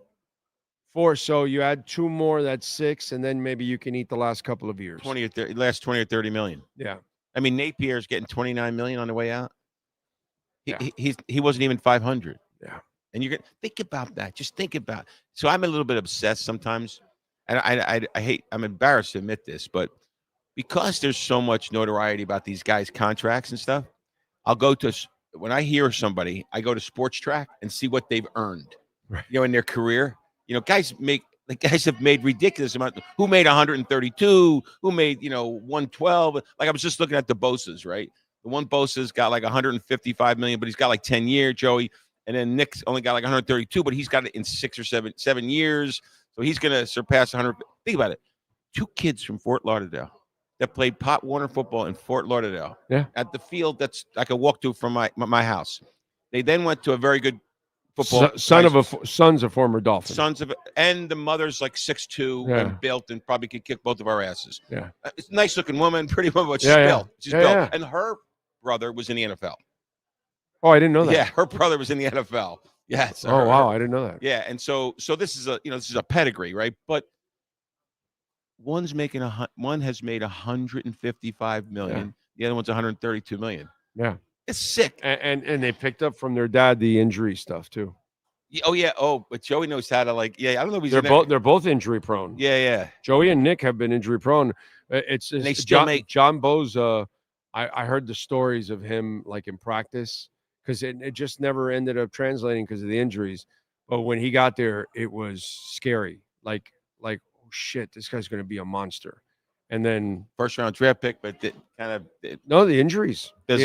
you add 2 more, that's 6, and then maybe you can eat the last couple of years. 20 or 30, last 20 or 30 million. Yeah. I mean, Napier's getting 29 million on the way out. Yeah. He wasn't even 500. Yeah. And you're gonna think about that. Just think about it. So I'm a little bit obsessed sometimes. And I hate, I'm embarrassed to admit this, but because there's so much notoriety about these guys' contracts and stuff, I'll go to, when I hear somebody, I go to Sports Track and see what they've earned, in their career. Guys have made ridiculous amount. Who made 132? Who made 112? Like I was just looking at the Bosa's, right? The one Bosa's got like 155 million, but he's got like 10 years, Joey. And then Nick's only got like 132, but he's got it in 6 or 7 years. So he's going to surpass 100. Think about it. 2 kids from Fort Lauderdale that played Pop Warner football in Fort Lauderdale. Yeah. At the field that's I could walk to from my house. They then went to a very good football. Son's a former Dolphin. And the mother's like 6'2" and built and probably could kick both of our asses. Yeah. It's a nice looking woman, pretty woman, but she's built. She's built. Yeah. And her brother was in the NFL. Oh, I didn't know that. Yeah, her brother was in the NFL. Yeah. So wow, I didn't know that. Yeah, and so this is a pedigree, right? But one has made 155 million. Yeah. The other one's 132 million. Yeah. It's sick. And they picked up from their dad the injury stuff too. Oh yeah. Oh, but Joey knows how to I don't know if he's they're both injury prone. Yeah. Joey and Nick have been injury prone. It's they still John Bowes. I heard the stories of him like in practice because it just never ended up translating because of the injuries. But when he got there, it was scary. Like oh shit, this guy's going to be a monster. And then first round draft pick, but the injuries. The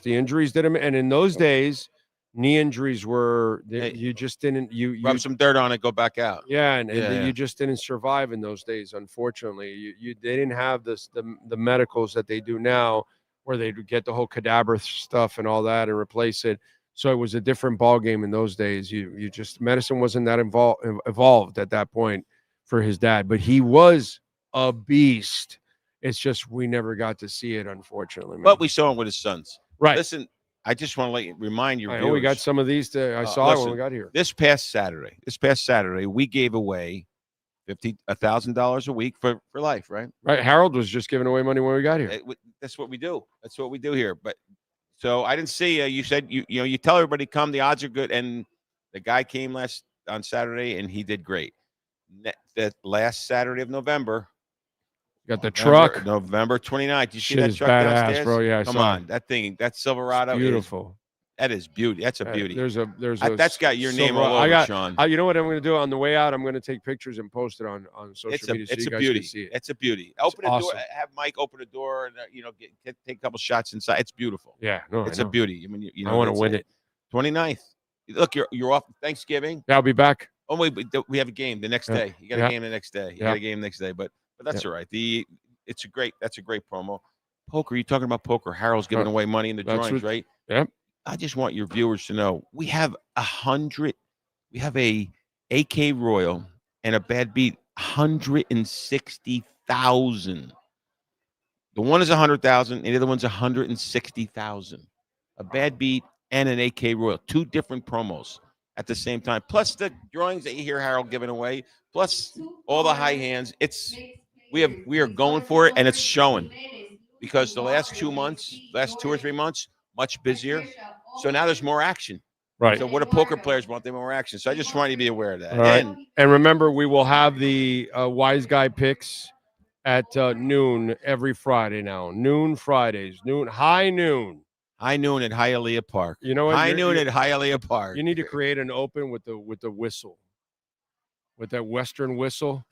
injuries did him. And in those days, knee injuries were you just didn't rub some dirt on it, go back out. Yeah, and you just didn't survive in those days. Unfortunately, they didn't have the medicals that they do now, where they get the whole cadaver stuff and all that and replace it. So it was a different ball game in those days. You just medicine wasn't that evolved at that point for his dad, but he was a beast. It's just we never got to see it, unfortunately. Man. But we saw him with his sons. Right. Listen, I just want to remind you. We got some of these. I saw it when we got here. This past Saturday, we gave away $1,000 a week for life. Right. Right. Harold was just giving away money when we got here. That's what we do. That's what we do here. But so I didn't see. You said you tell everybody come. The odds are good, and the guy came on Saturday, and he did great. That last Saturday of November. Got the truck. November 29th. You see that truck badass, downstairs? bro. Yeah, come on. That Silverado. It's beautiful. That is beauty. That's a beauty. That's got your name all over, Sean. You know what I'm going to do on the way out? I'm going to take pictures and post it on social media. It's so a beauty. It's a beauty. Open the door. Have Mike open the door and take a couple shots inside. It's beautiful. Yeah, no, it's a beauty. I mean, I want to win it. 29th. Look, you're off Thanksgiving. Yeah, I'll be back. Oh wait, we have a game the next day. You got a game the next day. You got a game next day, but that's all right. That's a great promo. Poker, you're talking about poker. Harold's giving away money in the drawings, right? Yep. I just want your viewers to know we have a AK Royal and a bad beat, 160,000. The one is 100,000, and the other one's 160,000. A bad beat and an AK Royal, 2 different promos at the same time. Plus the drawings that you hear Harold giving away, plus all the high hands. We are going for it, and it's showing because the last 2 or 3 months, much busier. So now there's more action. Right. So what do poker players want? They want more action. So I just want you to be aware of that. Right. And remember, we will have the Wise Guy picks at noon every Friday now. Noon Fridays. High noon at Hialeah Park. You know what? High noon at Hialeah Park. You need to create an open with the whistle. With that Western whistle.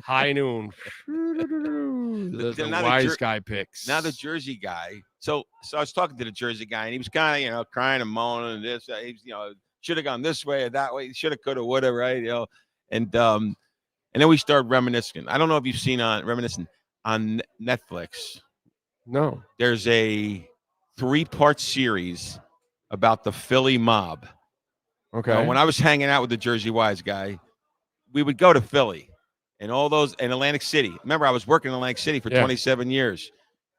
High noon. The Wise Guy picks. Now the Jersey guy. So I was talking to the Jersey guy, and he was kind of crying and moaning and this. He's should have gone this way or that way. Should have, could have, would have, right? And then we started reminiscing. I don't know if you've seen reminiscing on Netflix. No. There's a 3-part series about the Philly mob. Okay. When I was hanging out with the Jersey Wise guy, we would go to Philly. And all those in Atlantic City. Remember, I was working in Atlantic City for 27 years.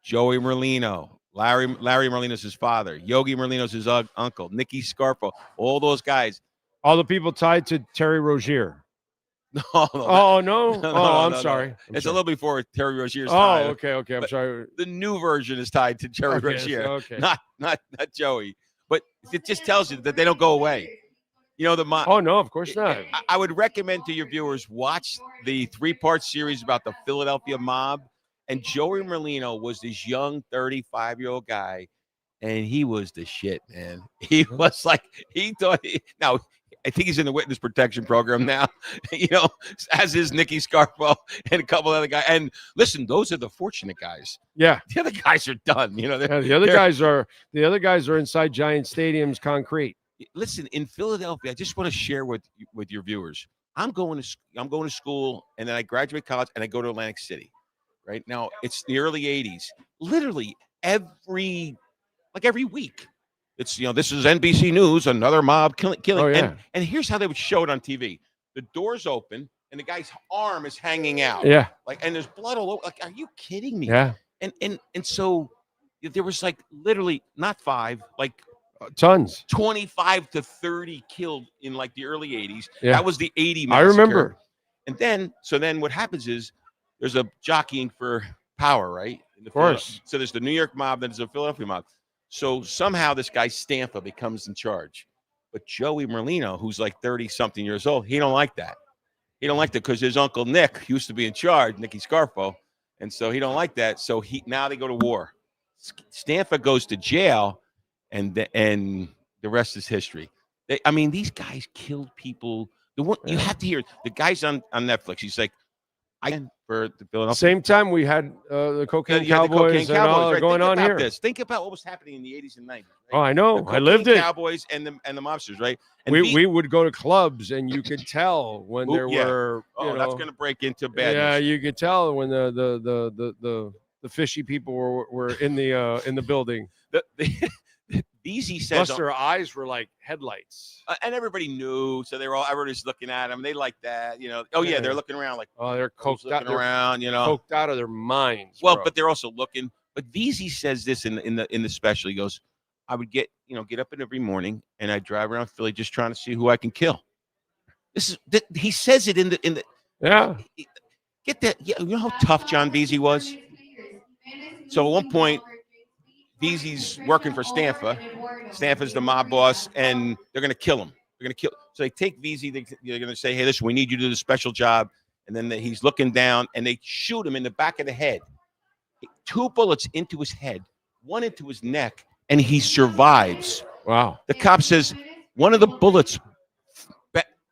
Joey Merlino, Larry Merlino's his father. Yogi Merlino's his uncle. Nicky Scarpo. All those guys. All the people tied to Terry Rozier. No, Oh, no? no, Oh, I'm no. sorry. It's a little before Terry Rozier's Oh, time. okay. I'm But sorry. The new version is tied to Terry Okay, Rozier, okay. not Joey. But it just tells you that they don't go away. You know, Oh, no, of course not. I would recommend to your viewers watch the 3-part series about the Philadelphia mob. And Joey Merlino was this young 35-year-old guy, and he was the shit, man. He was like, he thought, now, I think he's in the witness protection program now, you know, as is Nicky Scarfo and a couple other guys. And listen, those are the fortunate guys. Yeah. The other guys are done. You know, The other guys are inside Giant Stadium's concrete. Listen, in Philadelphia, I just want to share with your viewers. I'm going to school, and then I graduate college, and I go to Atlantic City. Right now, it's the early '80s. Literally every week, it's this is NBC News, another mob killing. Oh, yeah. And here's how they would show it on TV: the doors open, and the guy's arm is hanging out. Yeah. And there's blood all over. Like, are you kidding me? Yeah. And so there was not 5, tons, 25 to 30 killed in the early 80s. Yeah. That was the 80 massacre. I remember. And then what happens is there's a jockeying for power, right? Of course. So there's the New York mob, then there's the Philadelphia mob. So somehow this guy Stampa becomes in charge. But Joey Merlino, who's 30-something years old, he don't like that. He don't like that because his uncle Nick used to be in charge, Nicky Scarfo. And so he don't like that. So now they go to war. Stampa goes to jail, and the rest is history. These guys killed people. You have to hear the guys on Netflix. He's like, for the Philadelphia. Same time we had the Cocaine Cowboys and all right? going Think on about here. This. Think about what was happening in the 80s and 90s. Right? Oh, I know. The I lived it. Cowboys and the mobsters, right? And we would go to clubs, and you could tell when there were. That's going to break into badness. Yeah, you could tell when the fishy people were in the building. Beasy says their eyes were like headlights, and everybody knew, so everybody's looking at them. They like that, Oh yeah, they're looking around they're coked out, around, coked out of their minds. Well, bro. but they're also looking. But Beasy says this in the special. He goes, "I would get up in every morning, and I drive around Philly just trying to see who I can kill." He says it in the yeah. Get that? Yeah, you know how tough John Beasy was. So at one point, Beasy's working for Stampa. Stampa's the mob boss, and they're going to kill him. So they take Beasy. They're going to say, "Hey, listen, we need you to do the special job." And then he's looking down, and they shoot him in the back of the head. 2 bullets into his head, 1 into his neck, and he survives. Wow. The cop says one of the bullets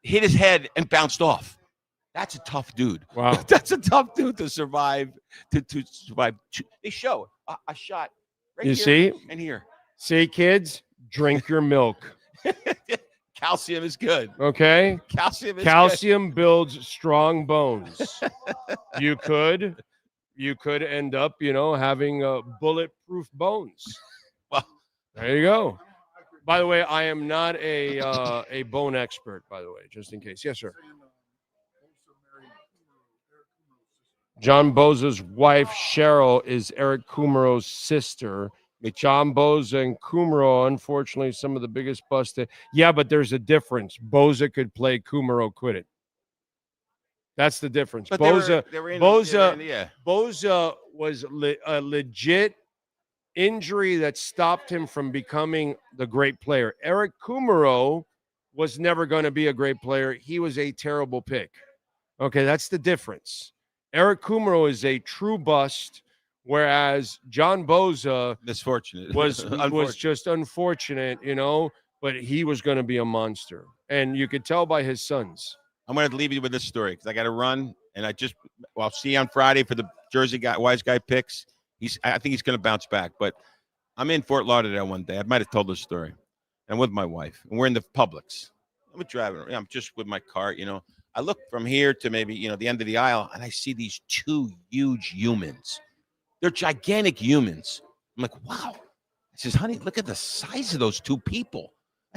hit his head and bounced off. That's a tough dude. Wow. That's a tough dude to survive. To survive. They show a shot. Right You here see? and here. See, kids, drink your milk. Calcium is good. Okay? Calcium builds strong bones. You could end up, having bulletproof bones. Well, there you go. By the way, I am not a bone expert, by the way, just in case. Yes, sir. John Boza's wife, Cheryl, is Eric Kummero's sister. John Boza and Kummero, unfortunately, some of the biggest busted. Yeah, but there's a difference. Boza could play, Kummero couldn't. That's the difference. But Boza Boza was a legit injury that stopped him from becoming the great player. Eric Kummero was never going to be a great player. He was a terrible pick. Okay, that's the difference. Eric Kummero is a true bust, whereas John Boza was just unfortunate, but he was going to be a monster. And you could tell by his sons. I'm going to leave you with this story because I got to run, and I'll see you on Friday for the Jersey Wise Guy picks. I think he's going to bounce back, but I'm in Fort Lauderdale one day. I might have told this story. I'm with my wife, and we're in the Publix. I'm driving. I'm just with my car, I look from here to maybe, the end of the aisle, and I see these 2 huge humans. They're gigantic humans. I'm like, wow. I says, honey, look at the size of those 2 people.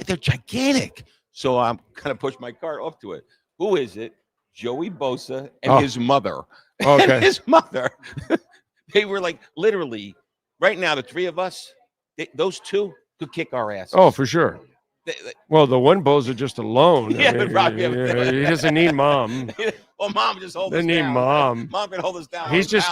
They're gigantic. So I'm kind of push my car up to it. Who is it? Joey Bosa and his mother. Okay. And his mother. They were literally, right now, the 3 of us, those 2 could kick our asses. Oh, for sure. Well, the one Bosa just alone. Yeah, but Rob, he doesn't need mom. Well, mom just hold us Doesn't need down. mom. Mom can hold us down. He's just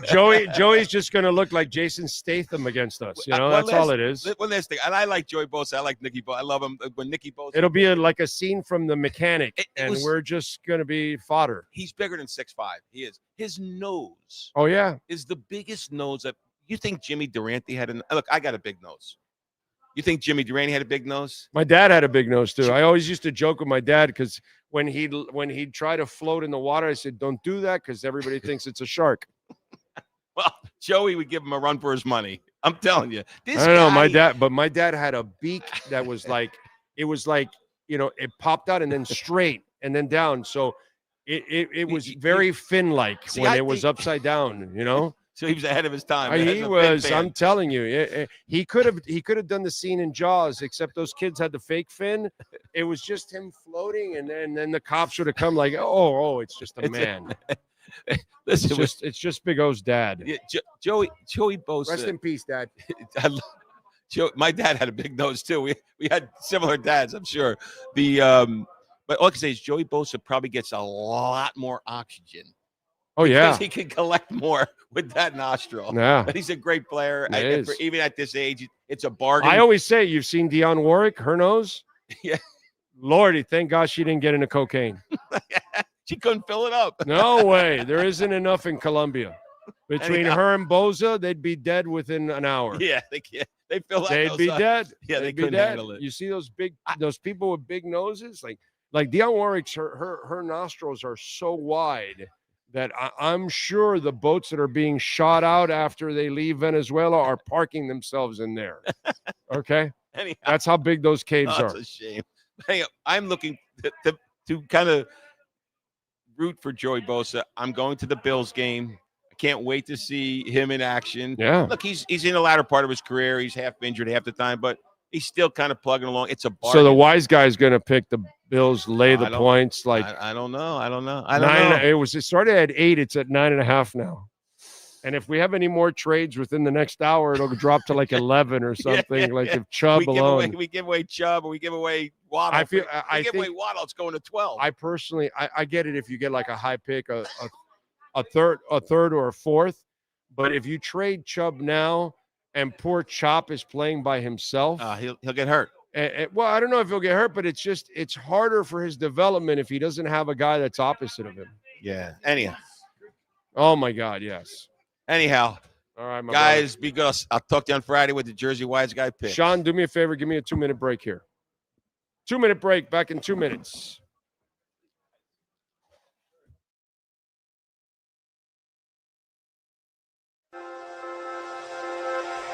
Joey's just going to look like Jason Statham against us. That's all it is. One last thing. And I like Joey Bosa. I like Nicky Bosa. I love him. When Nicky Bosa. It'll be like a scene from The Mechanic, we're just going to be fodder. He's bigger than 6'5". He is. His nose. Oh, yeah. Is the biggest nose that you think Jimmy Durante had. Look, I got a big nose. You think Jimmy Durante had a big nose? My dad had a big nose too. I always used to joke with my dad because when he'd try to float in the water, I said, "Don't do that," because everybody thinks it's a shark. Well, Joey would give him a run for his money. I'm telling you. I don't know my dad had a beak that was like it popped out and then straight and then down. So it was very fin-like when it was upside down. So he was ahead of his time. He was. I'm telling you, he could have done the scene in Jaws, except those kids had the fake fin. It was just him floating, and then the cops would have come like, oh, it's just a man. Listen, it's just Big O's dad. Yeah, Joey Bosa. Rest in peace, Dad. My dad had a big nose too. We had similar dads, I'm sure. But all I can say is Joey Bosa probably gets a lot more oxygen. Oh, yeah. Because he can collect more with that nostril. Yeah. But he's a great player. Even at this age, it's a bargain. I always say, you've seen Dionne Warwick, her nose? Yeah. Lordy, thank God she didn't get into cocaine. She couldn't fill it up. No way. There isn't enough in Colombia. Between her and Boza, they'd be dead within an hour. Yeah, they can't. They fill that. They'd be dead. Yeah, they be couldn't dead. handle it. You see those people with big noses? Like Dionne Warwick's, her nostrils are so wide that I'm sure the boats that are being shot out after they leave Venezuela are parking themselves in there. Okay? Anyhow, that's how big those caves are. That's a shame. Hey, I'm looking to kind of root for Joey Bosa. I'm going to the Bills game. I can't wait to see him in action. Yeah. Look, he's in the latter part of his career. He's half injured half the time, but he's still kind of plugging along. It's a bargain. So the wise guy's going to pick the Bills, lay the points. I don't know. I don't know. It started at 8. It's at 9.5 now. And if we have any more trades within the next hour, it'll drop to like 11 or something. If Chubb alone. We give away Chubb or we give away Waddle. I think away Waddle, it's going to 12. I personally, I get it if you get like a high pick, a third or a fourth. But if you trade Chubb now and poor Chop is playing by himself, he'll get hurt. Well, I don't know if he'll get hurt, but it's harder for his development if he doesn't have a guy that's opposite of him. Yeah. Anyhow. Oh my God, yes. Anyhow. All right, my guys, be good. I'll talk to you on Friday with the Jersey Wise Guy pick. Sean, do me a favor. Give me a 2-minute break here. 2-minute break. Back in 2 minutes.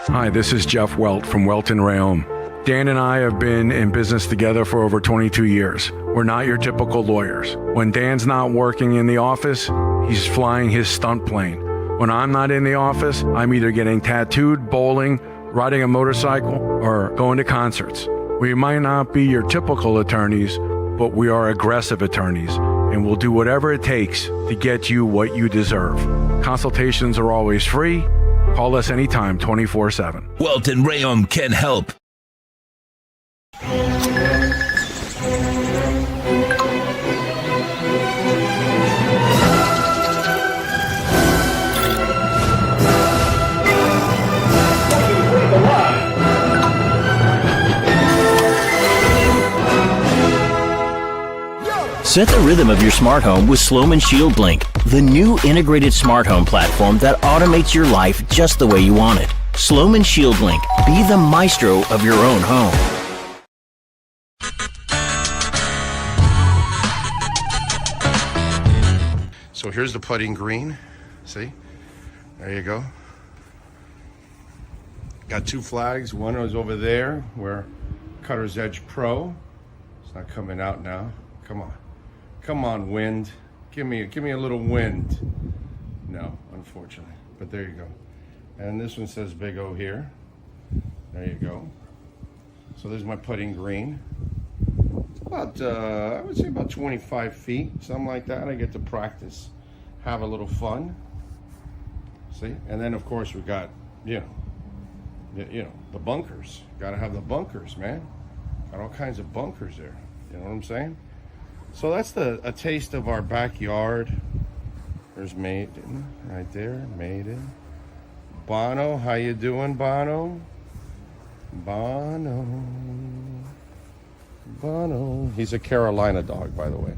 Hi, this is Jeff Welt from Welton Rayom. Dan and I have been in business together for over 22 years. We're not your typical lawyers. When Dan's not working in the office, he's flying his stunt plane. When I'm not in the office, I'm either getting tattooed, bowling, riding a motorcycle, or going to concerts. We might not be your typical attorneys, but we are aggressive attorneys, and we'll do whatever it takes to get you what you deserve. Consultations are always free. Call us anytime, 24/7. Welton Rayom can help. Set the rhythm of your smart home with Sloman Shield Blink, the new integrated smart home platform that automates your life just the way you want it. Sloman Shield Blink, be the maestro of your own home. So here's the putting green. See? There you go. Got 2 flags. One was over there where Cutter's Edge Pro. It's not coming out now. Come on. Come on, wind. Give me a little wind. No, unfortunately. But there you go. And this one says Big O here. There you go. So there's my putting green. About, I would say about 25 feet, something like that. I get to practice, have a little fun. See? And then, of course, we got, the bunkers. Got to have the bunkers, man. Got all kinds of bunkers there. You know what I'm saying? So that's a taste of our backyard. There's Maiden right there. Maiden. Bono, how you doing, Bono? Bono. Bono. He's a Carolina dog, by the way.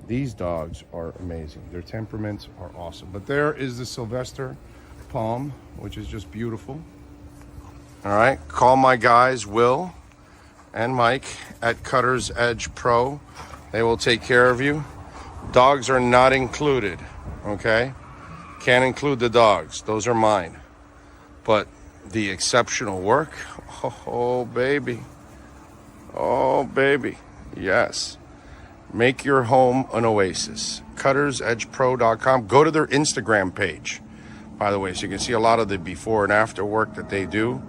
These dogs are amazing. Their temperaments are awesome. But there is the Sylvester Palm, which is just beautiful. All right, call my guys, Will and Mike at Cutter's Edge Pro. They will take care of you. Dogs are not included, okay? Can't include the dogs. Those are mine. But the exceptional work, oh, baby. Oh, baby. Yes. Make your home an oasis. CuttersEdgePro.com. Go to their Instagram page, by the way, so you can see a lot of the before and after work that they do.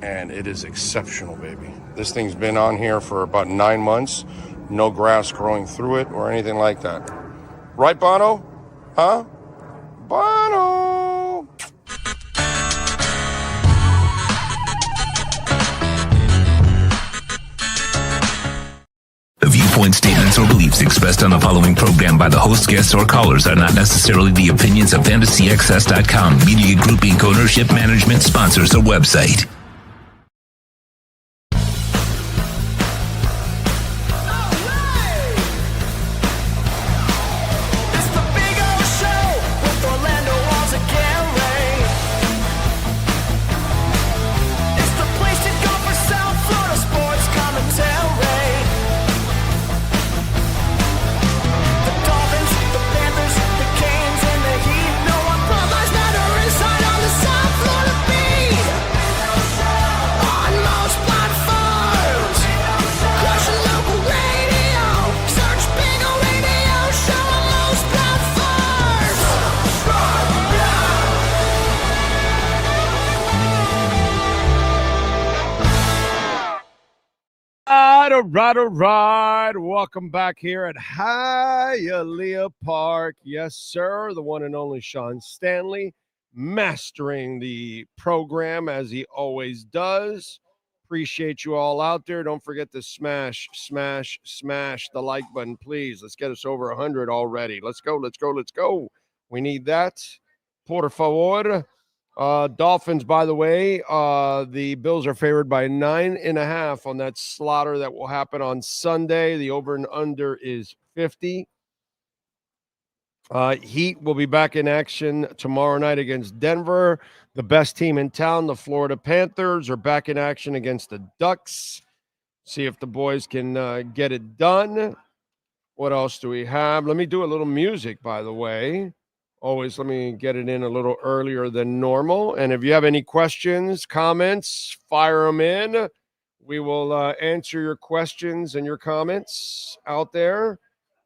And it is exceptional, baby. This thing's been on here for about 9 months. No grass growing through it or anything like that. Right, Bono? Huh? Bono! The viewpoint statements or beliefs expressed on the following program by the host, guests, or callers are not necessarily the opinions of FantasyXS.com, Media Group Inc. ownership, management, sponsors, or website. All right. Welcome back here at Hialeah Park. Yes, sir. The one and only Sean Stanley, mastering the program as he always does. Appreciate you all out there. Don't forget to smash the like button, please. Let's get us over 100 already. Let's go. We need that. Por favor. Dolphins, by the way, the Bills are favored by 9.5 on that slaughter that will happen on Sunday. The over and under is 50. Heat will be back in action tomorrow night against Denver. The best team in town, the Florida Panthers, are back in action against the Ducks. See if the boys can get it done. What else do we have? Let me do a little music, by the way. Always let me get it in a little earlier than normal. And if you have any questions, comments, fire them in. We will answer your questions and your comments out there.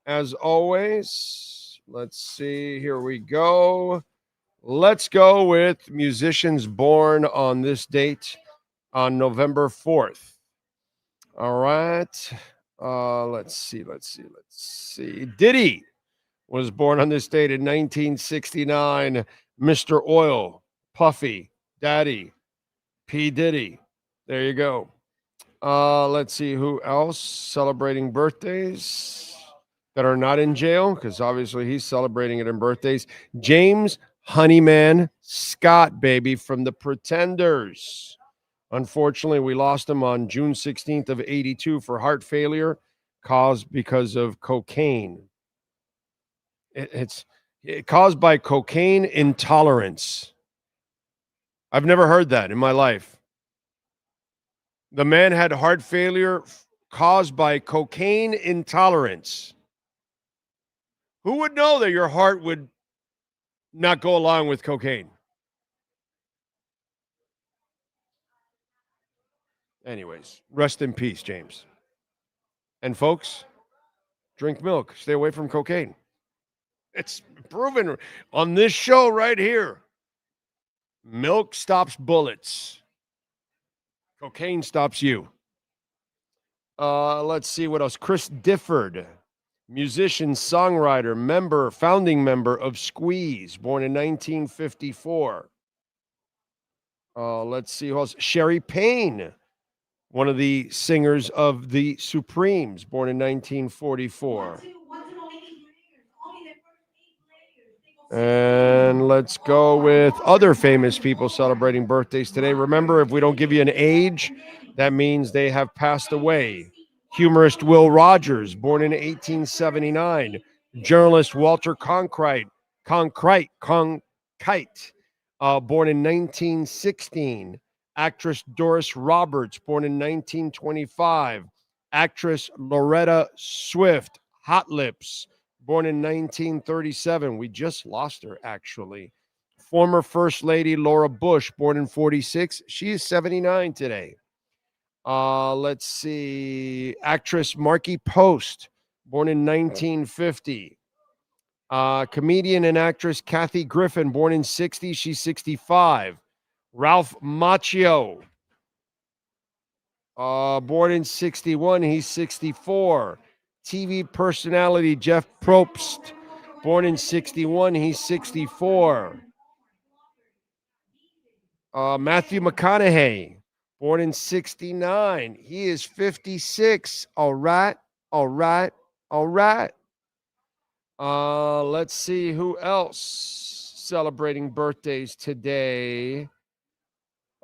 As always, let's see. Here we go. Let's go with musicians born on this date on November 4th. All right. Let's see. Diddy was born on this date in 1969. Mr. Oil, Puffy, Daddy, P. Diddy. There you go. Let's see who else celebrating birthdays that are not in jail, because obviously he's celebrating it in birthdays. James Honeyman Scott, baby, from the Pretenders. Unfortunately, we lost him on June 16th of 82 for heart failure caused because of cocaine. It's caused by cocaine intolerance. I've never heard that in my life. The man had heart failure caused by cocaine intolerance. Who would know that your heart would not go along with cocaine? Anyways, rest in peace, James. And folks, drink milk. Stay away from cocaine. It's proven on this show right here. Milk stops bullets. Cocaine stops you. Let's see what else. Chris Difford, musician, songwriter, founding member of Squeeze, born in 1954. Let's see who else. Sherry Payne, one of the singers of the Supremes, born in 1944. And let's go with other famous people celebrating birthdays today. Remember, if we don't give you an age, that means they have passed away. Humorist Will Rogers, born in 1879. Journalist Walter Cronkite, born in 1916. Actress Doris Roberts, born in 1925. Actress Loretta Swift, Hot Lips, born in 1937. We just lost her, actually. Former First Lady Laura Bush, born in 46. She is 79 today. Let's see. Actress Markie Post, born in 1950. Comedian and actress Kathy Griffin, born in 60. She's 65. Ralph Macchio, born in 61. He's 64. TV personality Jeff Probst, born in 61. He's 64. Matthew McConaughey, born in 69. He is 56. All right. Let's see who else celebrating birthdays today.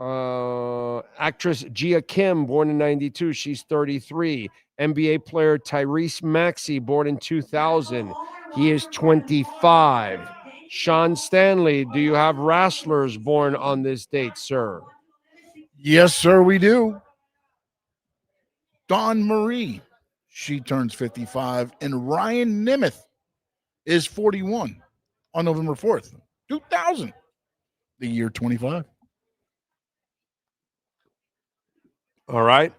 Actress Gia Kim, born in 92. She's 33. NBA player Tyrese Maxey, born in 2000. He is 25. Sean Stanley, do you have wrestlers born on this date, sir? Yes, sir, we do. Dawn Marie, she turns 55. And Ryan Nemeth is 41 on November 4th, 2000, the year 25. All right.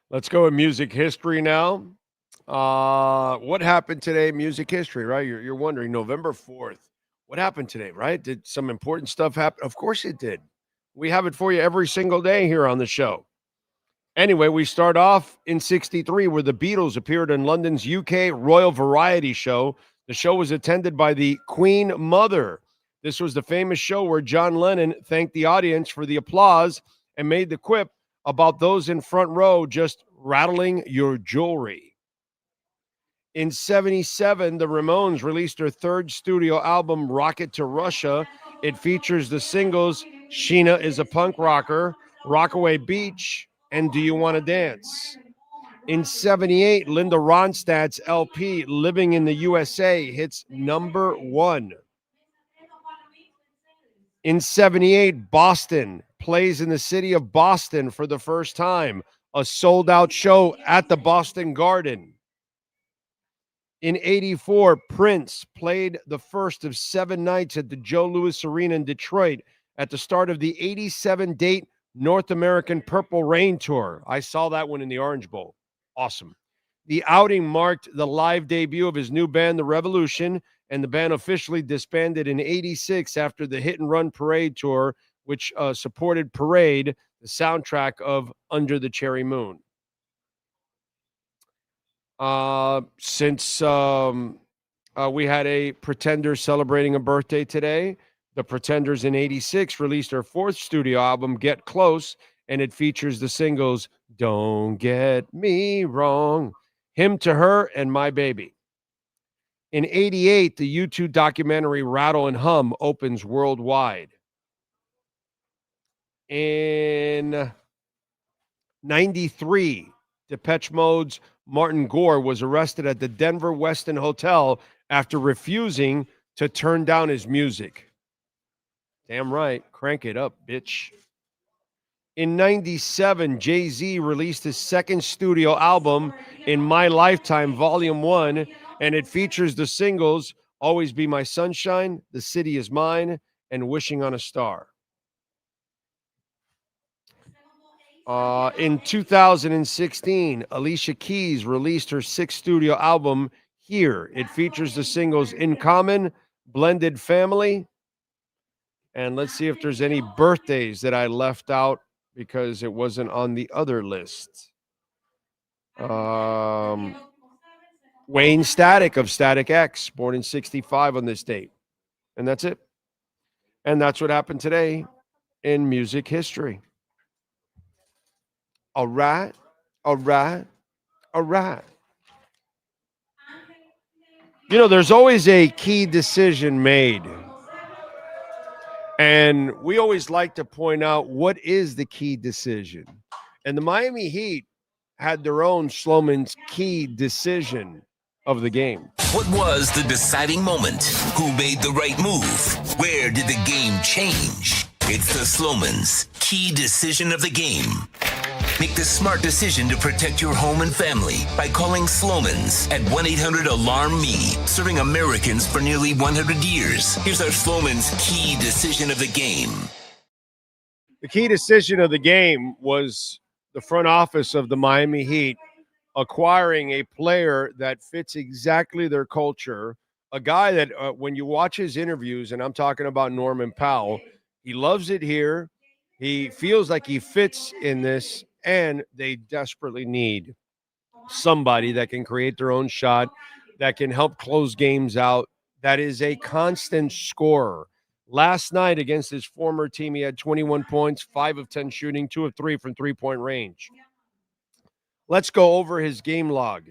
Let's go with music history now. What happened today? Music history, right? You're wondering, November 4th. What happened today, right? Did some important stuff happen? Of course it did. We have it for you every single day here on the show. Anyway, we start off in 63 where the Beatles appeared in London's UK Royal Variety Show. The show was attended by the Queen Mother. This was the famous show where John Lennon thanked the audience for the applause and made the quip about those in front row just rattling your jewelry. In 77, the Ramones released their third studio album, Rocket to Russia. It features the singles Sheena is a Punk Rocker, Rockaway Beach, and Do You Want to Dance? In 78, Linda Ronstadt's LP, Living in the USA, hits number 1. In 78, Boston plays in the city of Boston for the first time, a sold-out show at the Boston Garden. In 84, Prince played the first of 7 nights at the Joe Louis Arena in Detroit at the start of the 87-date North American Purple Rain Tour. I saw that one in the Orange Bowl. Awesome. The outing marked the live debut of his new band, The Revolution, and the band officially disbanded in 86 after the Hit and Run Parade Tour, which supported Parade, the soundtrack of Under the Cherry Moon. Since we had a Pretender celebrating a birthday today, the Pretenders in 86 released their 4th studio album, Get Close, and it features the singles Don't Get Me Wrong, Hymn to Her, and My Baby. In 88, the U2 documentary Rattle and Hum opens worldwide. In 93, Depeche Mode's Martin Gore was arrested at the Denver Westin Hotel after refusing to turn down his music. Damn right. Crank it up, bitch. In 97, Jay-Z released his 2nd studio album, In My Lifetime, Volume 1, and it features the singles Always Be My Sunshine, The City Is Mine, and Wishing on a Star. In 2016, Alicia Keys released her 6th studio album, Here. It features the singles In Common, Blended Family, and let's see if there's any birthdays that I left out because it wasn't on the other list. Wayne Static of Static X, born in 65 on this date. And that's it. And that's what happened today in music history. All right. All right. All right. You know, there's always a key decision made. And we always like to point out what is the key decision. And the Miami Heat had their own Sloman's key decision of the game. What was the deciding moment? Who made the right move? Where did the game change? It's the Sloman's key decision of the game. Make the smart decision to protect your home and family by calling Sloman's at 1-800-ALARM-ME, serving Americans for nearly 100 years. Here's our Sloman's key decision of the game. The key decision of the game was the front office of the Miami Heat acquiring a player that fits exactly their culture, a guy that when you watch his interviews, and I'm talking about Norman Powell, he loves it here. He feels like he fits in this, and they desperately need somebody that can create their own shot, that can help close games out, that is a constant scorer. Last night against his former team, he had 21 points, 5 of 10 shooting, 2 of 3 from three-point range. Let's go over his game log.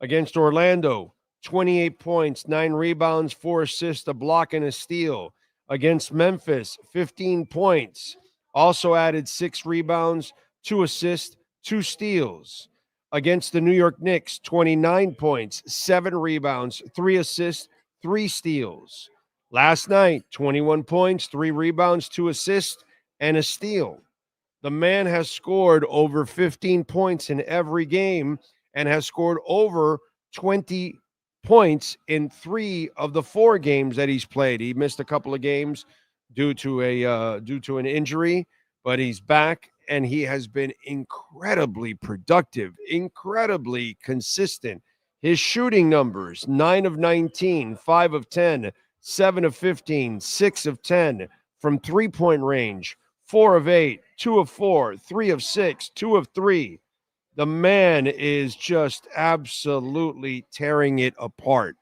Against Orlando, 28 points, 9 rebounds, 4 assists, a block, and a steal. Against Memphis, 15 points. Also added 6 rebounds, 2 assists, 2 steals. Against the New York Knicks, 29 points, 7 rebounds, 3 assists, 3 steals. Last night, 21 points, 3 rebounds, 2 assists, and a steal. The man has scored over 15 points in every game and has scored over 20 points in 3 of the 4 games that he's played. He missed a couple of games due to an injury, but he's back, and he has been incredibly productive, incredibly consistent. His shooting numbers, 9 of 19, 5 of 10, 7 of 15, 6 of 10 from three-point range, 4 of 8, 2 of 4, 3 of 6, 2 of 3. The man is just absolutely tearing it apart.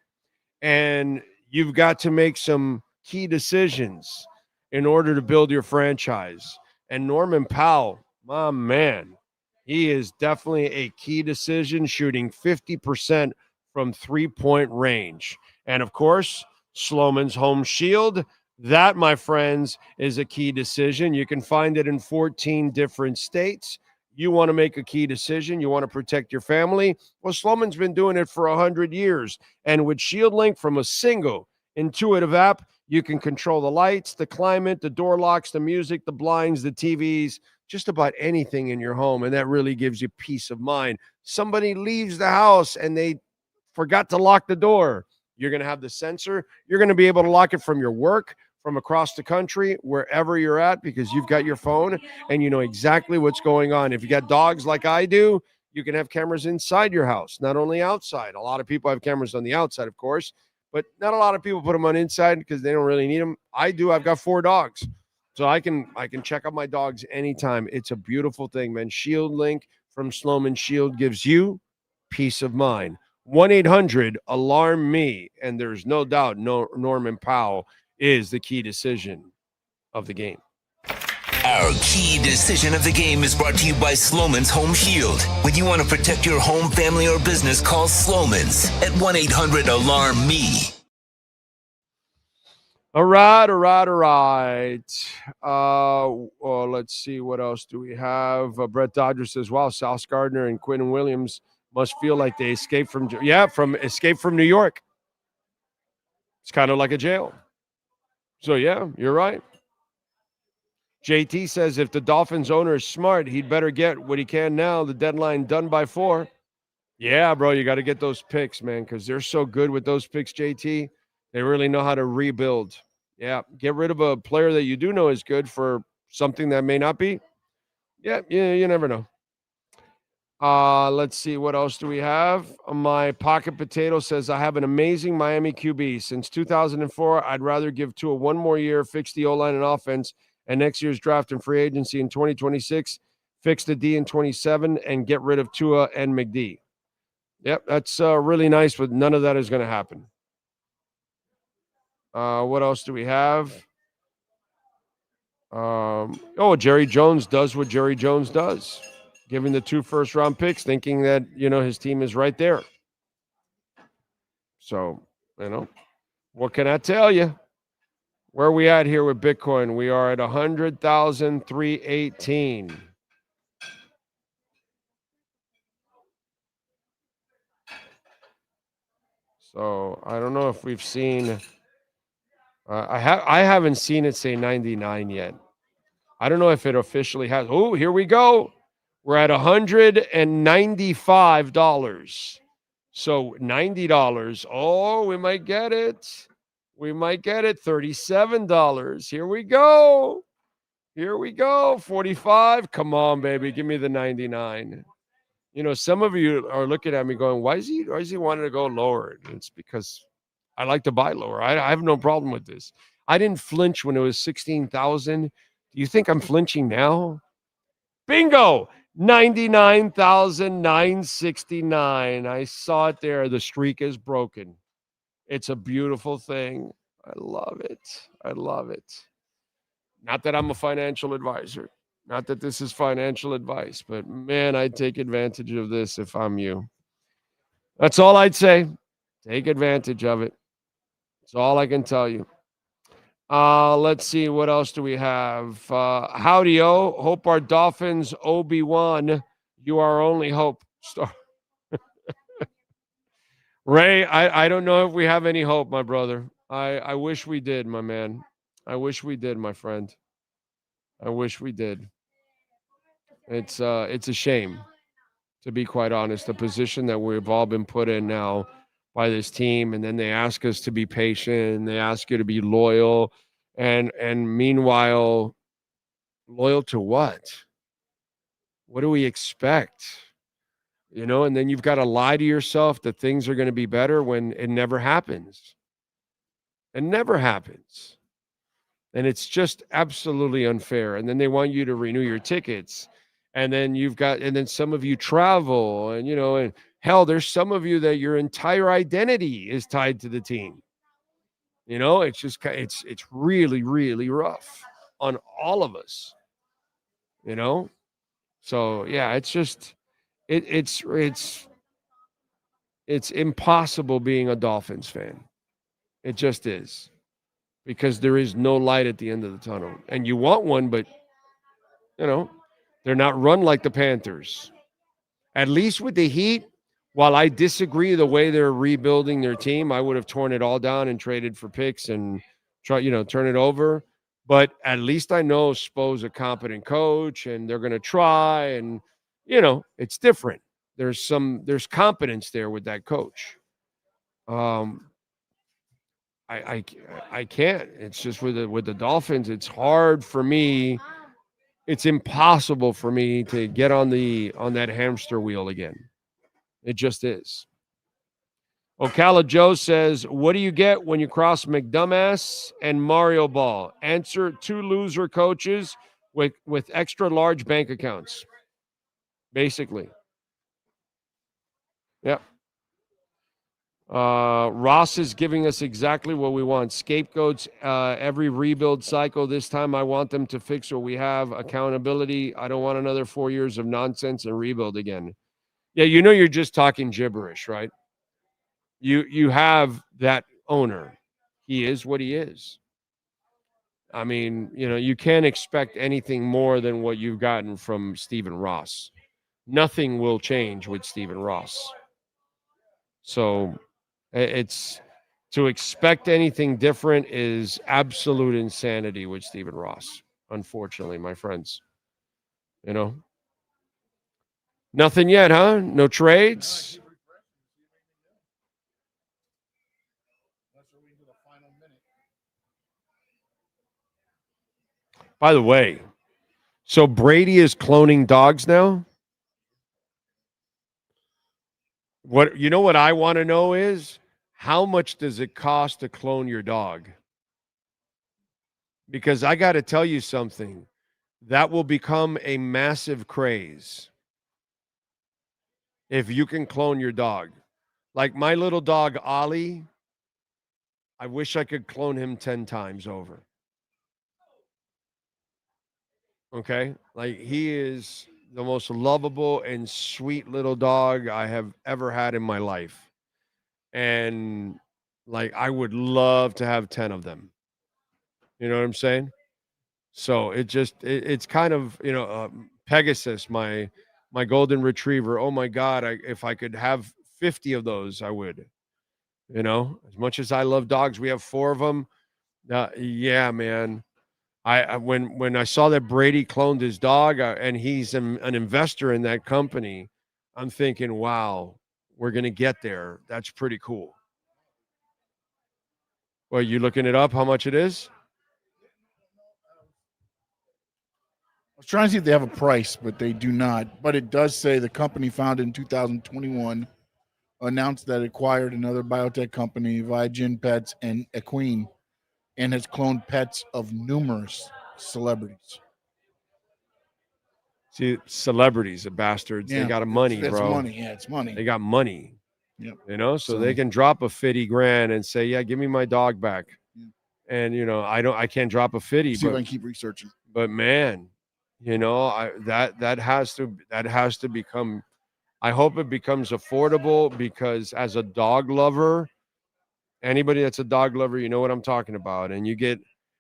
And you've got to make some key decisions in order to build your franchise. And Norman Powell, my man, he is definitely a key decision, shooting 50% from three-point range. And, of course, Sloman's home shield, that, my friends, is a key decision. You can find it in 14 different states. You want to make a key decision. You want to protect your family. Well, Sloman's been doing it for 100 years. And with Shield Link from a single intuitive app, you can control the lights, the climate, the door locks, the music, the blinds, the TVs, just about anything in your home. And that really gives you peace of mind. Somebody leaves the house and they forgot to lock the door. You're going to have the sensor. You're going to be able to lock it from your work, from across the country, wherever you're at, because you've got your phone and you know exactly what's going on. If you got dogs like I do, you can have cameras inside your house, not only outside. A lot of people have cameras on the outside, of course, but not a lot of people put them on inside because they don't really need them. I do. I've got 4 dogs, so I can check out my dogs anytime. It's a beautiful thing, man. Shield Link from Sloman Shield gives you peace of mind. 1-800-ALARM-ME, and there's no doubt Norman Powell is the key decision of the game. Our key decision of the game is brought to you by Sloman's Home Shield. When you want to protect your home, family, or business, call Sloman's at 1-800-ALARM-ME. All right. Let's see. What else do we have? Brett Dodger says, wow, Sauce Gardner and Quinn Williams must feel like they escaped from New York. It's kind of like a jail. So, yeah, you're right. JT says if the Dolphins owner is smart, he'd better get what he can now. The deadline done by 4. Yeah, bro, you got to get those picks, man, because they're so good with those picks, JT. They really know how to rebuild. Yeah, get rid of a player that you do know is good for something that may not be. Yeah, you never know. Let's see. What else do we have? My pocket potato says, I have an amazing Miami QB. Since 2004, I'd rather give Tua 1 more year, fix the O-line and offense, and next year's draft and free agency in 2026, fix the D in 27, and get rid of Tua and McD. Yep, that's really nice, but none of that is going to happen. What else do we have? Jerry Jones does what Jerry Jones does, giving the 2 first-round picks, thinking that, his team is right there. So, what can I tell you? Where are we at here with Bitcoin? We are at 100,318. So I don't know if we've seen. I haven't seen it say 99 yet. I don't know if it officially has. Oh, here we go. We're at $195. So $90. Oh, we might get it. We might get it. $37. Here we go. Here we go. 45. Come on, baby. Give me the 99. Some of you are looking at me going, why is he wanting to go lower? And it's because I like to buy lower. I have no problem with this. I didn't flinch when it was 16,000. Do you think I'm flinching now? Bingo! 99,969. I saw it there. The streak is broken. It's a beautiful thing. I love it. I love it. Not that I'm a financial advisor. Not that this is financial advice, but man, I'd take advantage of this if I'm you. That's all I'd say. Take advantage of it. That's all I can tell you. Let's see. What else do we have? Howdy-o. Hope our Dolphins Obi-Wan. You are only hope. Star. Ray, I don't know if we have any hope, my brother. I wish we did, my man. I wish we did, my friend. I wish we did. It's a shame, to be quite honest, the position that we've all been put in now by this team, and then they ask us to be patient, and they ask you to be loyal, and meanwhile, loyal to what? What do we expect? And then you've got to lie to yourself that things are going to be better when it never happens. It never happens. And it's just absolutely unfair. And then they want you to renew your tickets. And then some of you travel, and hell, there's some of you that your entire identity is tied to the team. It's just, it's really, really rough on all of us, So yeah, it's just, it's impossible being a Dolphins fan. It just is, because there is no light at the end of the tunnel, and you want one, but they're not run like the Panthers. At least with the Heat, while I disagree the way they're rebuilding their team, I would have torn it all down and traded for picks and turn it over. But at least I know Spo's a competent coach, and they're going to try, and it's different. There's competence there with that coach. I can't. It's just with the Dolphins, it's hard for me. It's impossible for me to get on that hamster wheel again. It just is. Ocala Joe says, what do you get when you cross McDumbass and Mario Ball? Answer: 2 loser coaches with extra large bank accounts. Basically. Yep. Ross is giving us exactly what we want. Scapegoats every rebuild cycle. This time I want them to fix what we have. Accountability. I don't want another 4 years of nonsense and rebuild again. Yeah, you're just talking gibberish, right? You have that owner. He is what he is. I mean, you can't expect anything more than what you've gotten from Stephen Ross. Nothing will change with Stephen Ross. So it's to expect anything different is absolute insanity with Stephen Ross, unfortunately, my friends. Nothing yet, huh? No trades? By the way, so Brady is cloning dogs now? What I want to know is, how much does it cost to clone your dog? Because I got to tell you something. That will become a massive craze if you can clone your dog. Like my little dog, Ollie, I wish I could clone him 10 times over. Okay. Like, he is the most lovable and sweet little dog I have ever had in my life. And like, I would love to have 10 of them. You know what I'm saying? So it's kind of, Pegasus, my golden retriever. Oh my God. If I could have 50 of those, I would, as much as I love dogs, we have 4 of them. Yeah, man. When I saw that Brady cloned his dog, and he's an investor in that company, I'm thinking, wow, we're going to get there. That's pretty cool. Well, you looking it up, how much it is? I was trying to see if they have a price, but they do not. But it does say the company founded in 2021 announced that it acquired another biotech company, Vigen Pets and Equine, and has cloned pets of numerous celebrities. See, celebrities are bastards. Yeah, they got money, it's bro. money. Yeah, it's money. They got money. Yep. So they can drop a 50 grand and say, yeah, give me my dog back. Yeah. And I can't drop a 50. See if I but, can keep researching. But man, that has to become. I hope it becomes affordable, because as a dog lover, anybody that's a dog lover, you know what I'm talking about. And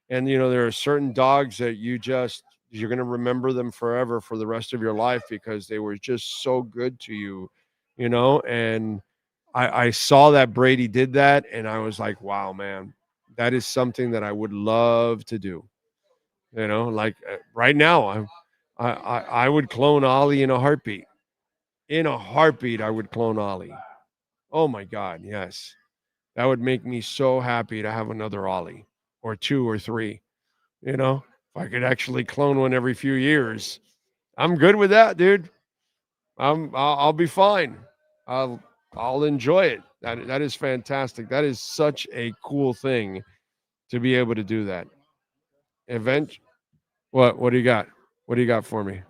there are certain dogs that you're going to remember them forever for the rest of your life, because they were just so good to you, and I saw that Brady did that, and I was like, wow, man, that is something that I would love to do. Like right now, I would clone Ollie in a heartbeat. In a heartbeat, I would clone Ollie. Oh my God, yes. That would make me so happy to have another Ollie, or 2 or 3. If I could actually clone one every few years, I'm good with that, dude. I'll be fine. I'll enjoy it. That is fantastic. That is such a cool thing to be able to do that. What do you got? What do you got for me?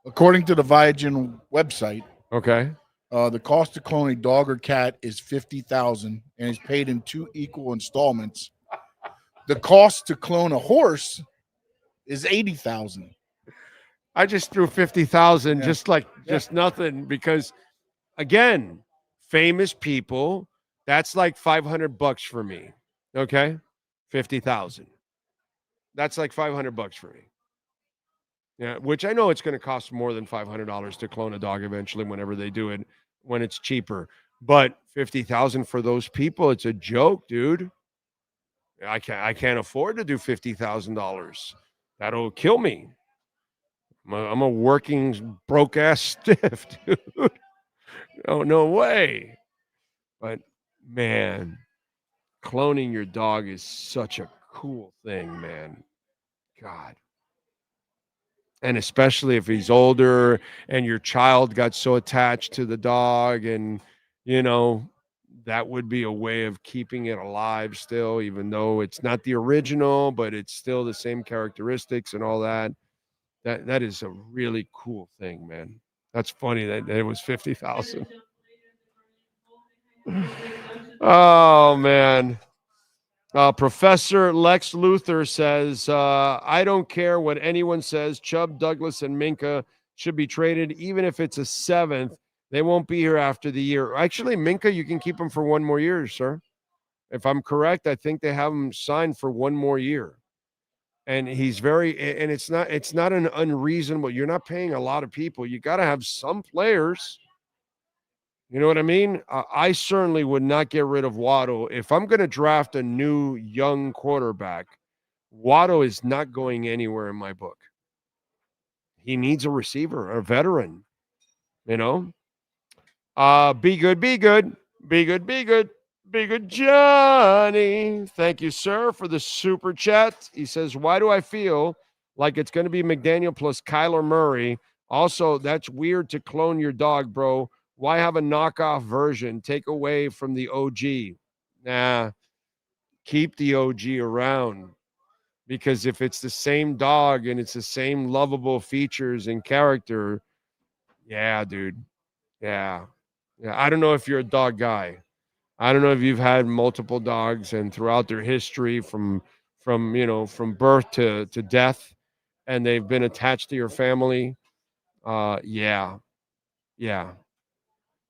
According to the Vigen website, okay, the cost to clone a dog or cat is $50,000 and is paid in 2 equal installments. The cost to clone a horse is $80,000. I just threw 50,000, just nothing, because again, famous people, that's like $500 for me. Okay, 50,000. That's like $500 for me. Yeah, which I know it's going to cost more than $500 to clone a dog eventually, whenever they do it, when it's cheaper. But 50,000 for those people, it's a joke, dude. I can't afford to do $50,000. That'll kill me. I'm a working broke ass stiff, dude. No way. But man, cloning your dog is such a cool thing, man. God. And especially if he's older and your child got so attached to the dog, and that would be a way of keeping it alive still, even though it's not the original, but it's still the same characteristics and all that. That is a really cool thing, man. That's funny that it was 50,000. Oh man. Professor Lex Luthor says, I don't care what anyone says. Chubb, Douglas, and Minka should be traded, even if it's a 7th. They won't be here after the year. Actually, Minka, you can keep him for 1 more year, sir. If I'm correct, I think they have him signed for 1 more year. And he's and it's not an unreasonable. You're not paying a lot of people. You got to have some players. You know what I mean? I certainly would not get rid of Waddle. If I'm going to draft a new young quarterback, Waddle is not going anywhere in my book. He needs a receiver, a veteran, Be good, be good. Be good, be good. Be good, Johnny. Thank you, sir, for the super chat. He says, why do I feel like it's going to be McDaniel plus Kyler Murray? Also, that's weird to clone your dog, bro. Why have a knockoff version? Take away from the OG. Nah, keep the OG around. Because if it's the same dog and it's the same lovable features and character, yeah, dude. Yeah. I don't know if you're a dog guy. I don't know if you've had multiple dogs and throughout their history from birth to death. and they've been attached to your family, yeah.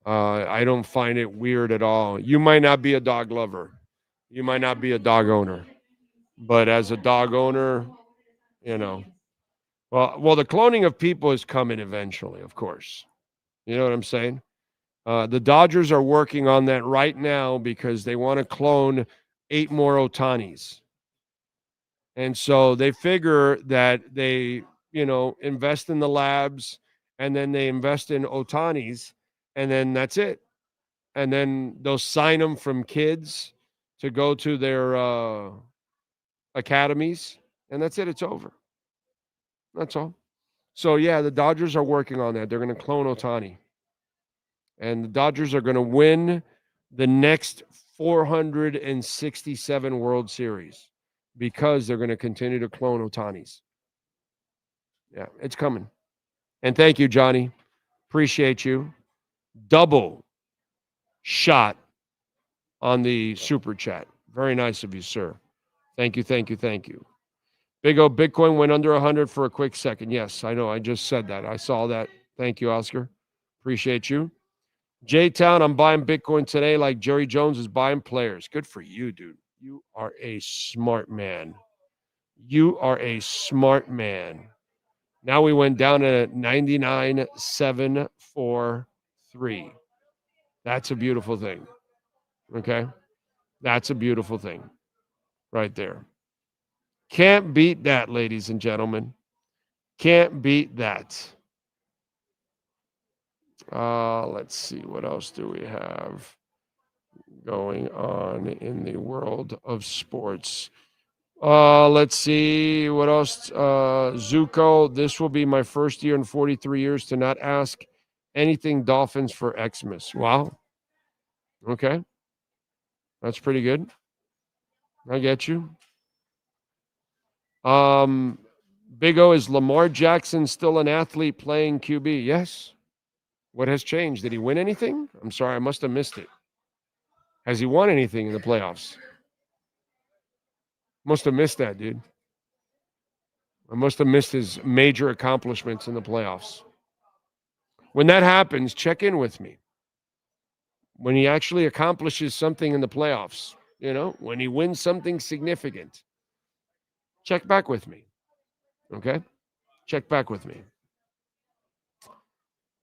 I don't find it weird at all. You might not be a dog lover. You might not be a dog owner. But as a dog owner, well, the cloning of people is coming eventually, of course. You know what I'm saying? The Dodgers are working on that right now because they want to clone 8 more Otanis. And so they figure that they, invest in the labs and then they invest in Otanis and then that's it. And then they'll sign them from kids to go to their academies. And that's it. It's over. That's all. So, yeah, the Dodgers are working on that. They're going to clone Ohtani. And the Dodgers are going to win the next 467 World Series because they're going to continue to clone Ohtanis. Yeah, it's coming. And thank you, Johnny. Appreciate you. Double shot on the super chat. Very nice of you, sir. Thank you. Big O Bitcoin went under 100 for a quick second. Yes, I know. I just said that. I saw that. Thank you, Oscar. Appreciate you. J-Town, I'm buying Bitcoin today like Jerry Jones is buying players. Good for you, dude. You are a smart man. Now we went down to 99,743. That's a beautiful thing. Okay? That's a beautiful thing right there. Can't beat that, ladies and gentlemen. Can't beat that. Let's see. What else do we have going on in the world of sports? Let's see. What else? Zuko, this will be my first year in 43 years to not ask anything Dolphins for Xmas. Wow. Okay. That's pretty good. I get you. Big O, is Lamar Jackson still an athlete playing QB? Yes. What has changed? Did he win anything? I'm sorry, I must have missed it. Has he won anything in the playoffs? Must have missed that, dude. I must have missed his major accomplishments in the playoffs. When that happens, check in with me. When he actually accomplishes something in the playoffs, when he wins something significant, check back with me. Okay? Check back with me.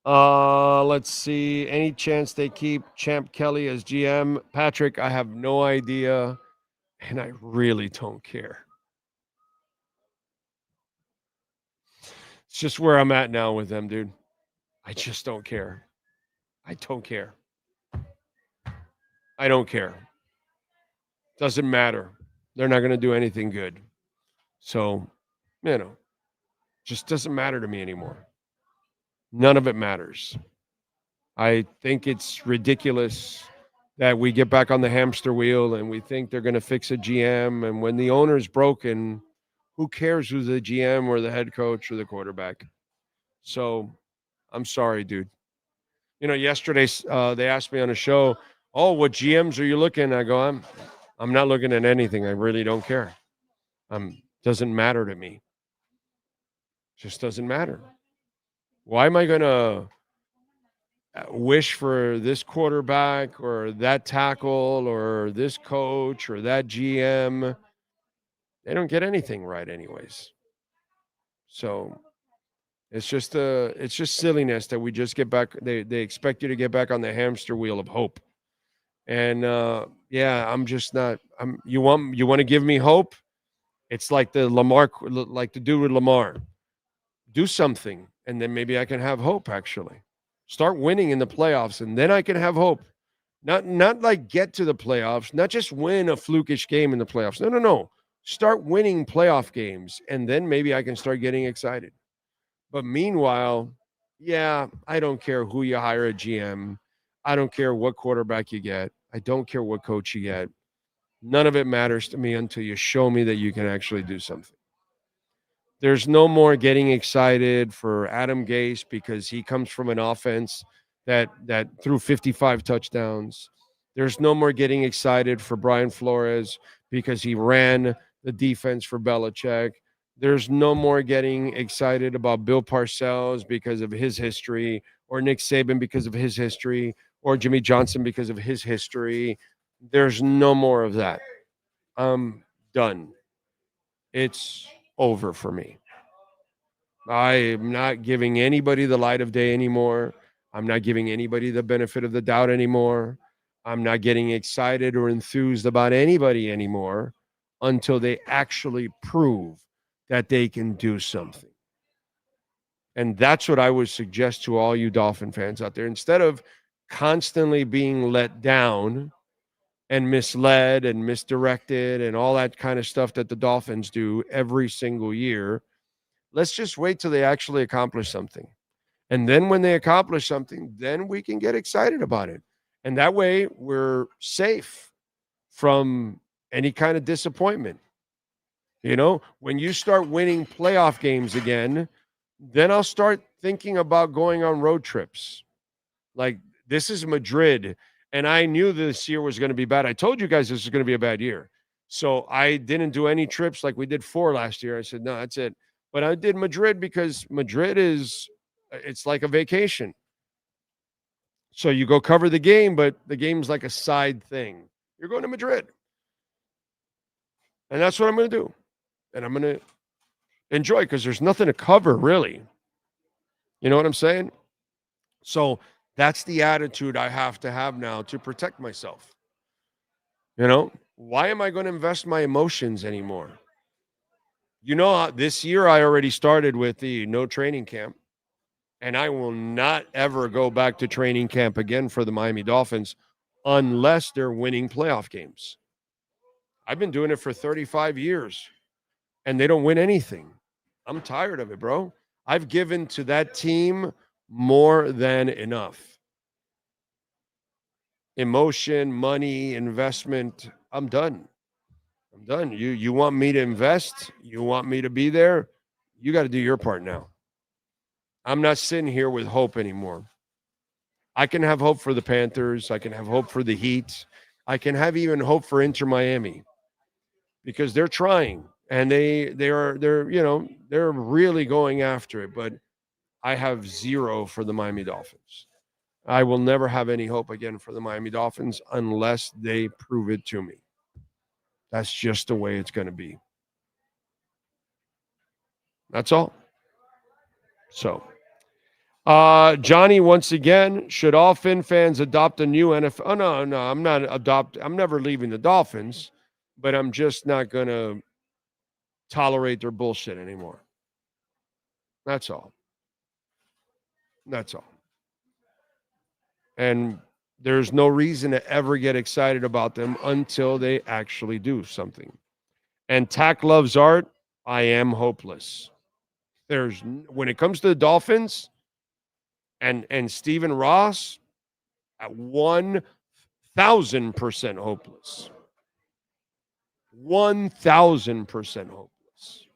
Let's see. Any chance they keep Champ Kelly as GM? Patrick, I have no idea, and I really don't care. It's just where I'm at now with them, dude. I just don't care. I don't care. Doesn't matter. They're not going to do anything good. So, just doesn't matter to me anymore. None of it matters. I think it's ridiculous that we get back on the hamster wheel and we think they're going to fix a GM. And when the owner's broken, who cares who's the GM or the head coach or the quarterback? So I'm sorry, dude. Yesterday they asked me on a show, what GMs are you looking at? I go, I'm not looking at anything. I really don't care. Doesn't matter to me. Just doesn't matter. Why am I going to wish for this quarterback or that tackle or this coach or that GM? They don't get anything right anyways. So it's just silliness that we just get back. They expect you to get back on the hamster wheel of hope. And I'm just not. You want to give me hope? It's like the dude with Lamar. Do something, and then maybe I can have hope. Actually, start winning in the playoffs, and then I can have hope. Not like get to the playoffs, not just win a flukish game in the playoffs. No. Start winning playoff games, and then maybe I can start getting excited. But meanwhile, I don't care who you hire a GM. I don't care what quarterback you get. I don't care what coach you get. None of it matters to me until you show me that you can actually do something. There's no more getting excited for Adam Gase because he comes from an offense that threw 55 touchdowns. There's no more getting excited for Brian Flores because he ran the defense for Belichick. There's no more getting excited about Bill Parcells because of his history, or Nick Saban because of his history, or Jimmy Johnson because of his history. There's no more of that. I'm done. It's over for me. I am not giving anybody the light of day anymore. I'm not giving anybody the benefit of the doubt anymore. I'm not getting excited or enthused about anybody anymore until they actually prove that they can do something. And that's what I would suggest to all you Dolphin fans out there. Instead of constantly being let down and misled and misdirected and all that kind of stuff that the Dolphins do every single year, let's just wait till they actually accomplish something. And then when they accomplish something, then we can get excited about it. And that way we're safe from any kind of disappointment. You know, when you start winning playoff games again, then I'll start thinking about going on road trips. Like, this is Madrid, and I knew this year was going to be bad. I told you guys this was going to be a bad year. So I didn't do any trips like we did 4 last year. I said, no, that's it. But I did Madrid because Madrid it's like a vacation. So you go cover the game, but the game's like a side thing. You're going to Madrid. And that's what I'm going to do. And I'm going to enjoy because there's nothing to cover, really. You know what I'm saying? So that's the attitude I have to have now to protect myself. You know, why am I going to invest my emotions anymore? You know, this year I already started with the no training camp, and I will not ever go back to training camp again for the Miami Dolphins unless they're winning playoff games. I've been doing it for 35 years, and they don't win anything. I'm tired of it, bro. I've given to that team more than enough. Emotion, money, investment. I'm done. I'm done. You want me to invest? You want me to be there? You got to do your part now. I'm not sitting here with hope anymore. I can have hope for the Panthers. I can have hope for the Heat. I can have even hope for Inter Miami because they're trying and they're really going after it. But I have zero for the Miami Dolphins. I will never have any hope again for the Miami Dolphins unless they prove it to me. That's just the way it's going to be. That's all. So, Johnny, once again, should all Fin fans adopt a new NFL? Oh, no, I'm never leaving the Dolphins, but I'm just not going to tolerate their bullshit anymore. That's all. That's all. And there's no reason to ever get excited about them until they actually do something. And Tack loves art. I am hopeless. When it comes to the Dolphins and Stephen Ross, at 1,000% hopeless. 1,000% hopeless.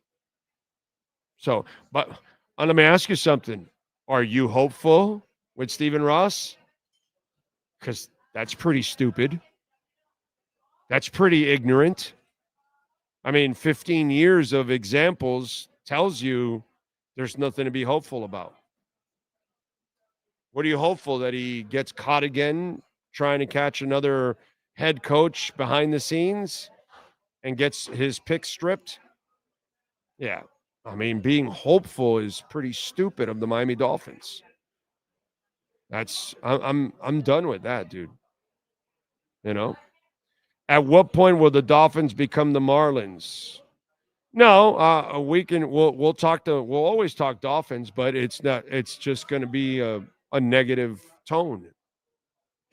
So, but let me ask you something. Are you hopeful with Stephen Ross? Because that's pretty stupid. That's pretty ignorant. I mean, 15 years of examples tells you there's nothing to be hopeful about. What are you hopeful that he gets caught again trying to catch another head coach behind the scenes and gets his pick stripped? Yeah. I mean, being hopeful is pretty stupid of the Miami Dolphins. I'm done with that, dude. You know? At what point will the Dolphins become the Marlins? No, we'll always talk Dolphins, but it's just going to be a negative tone.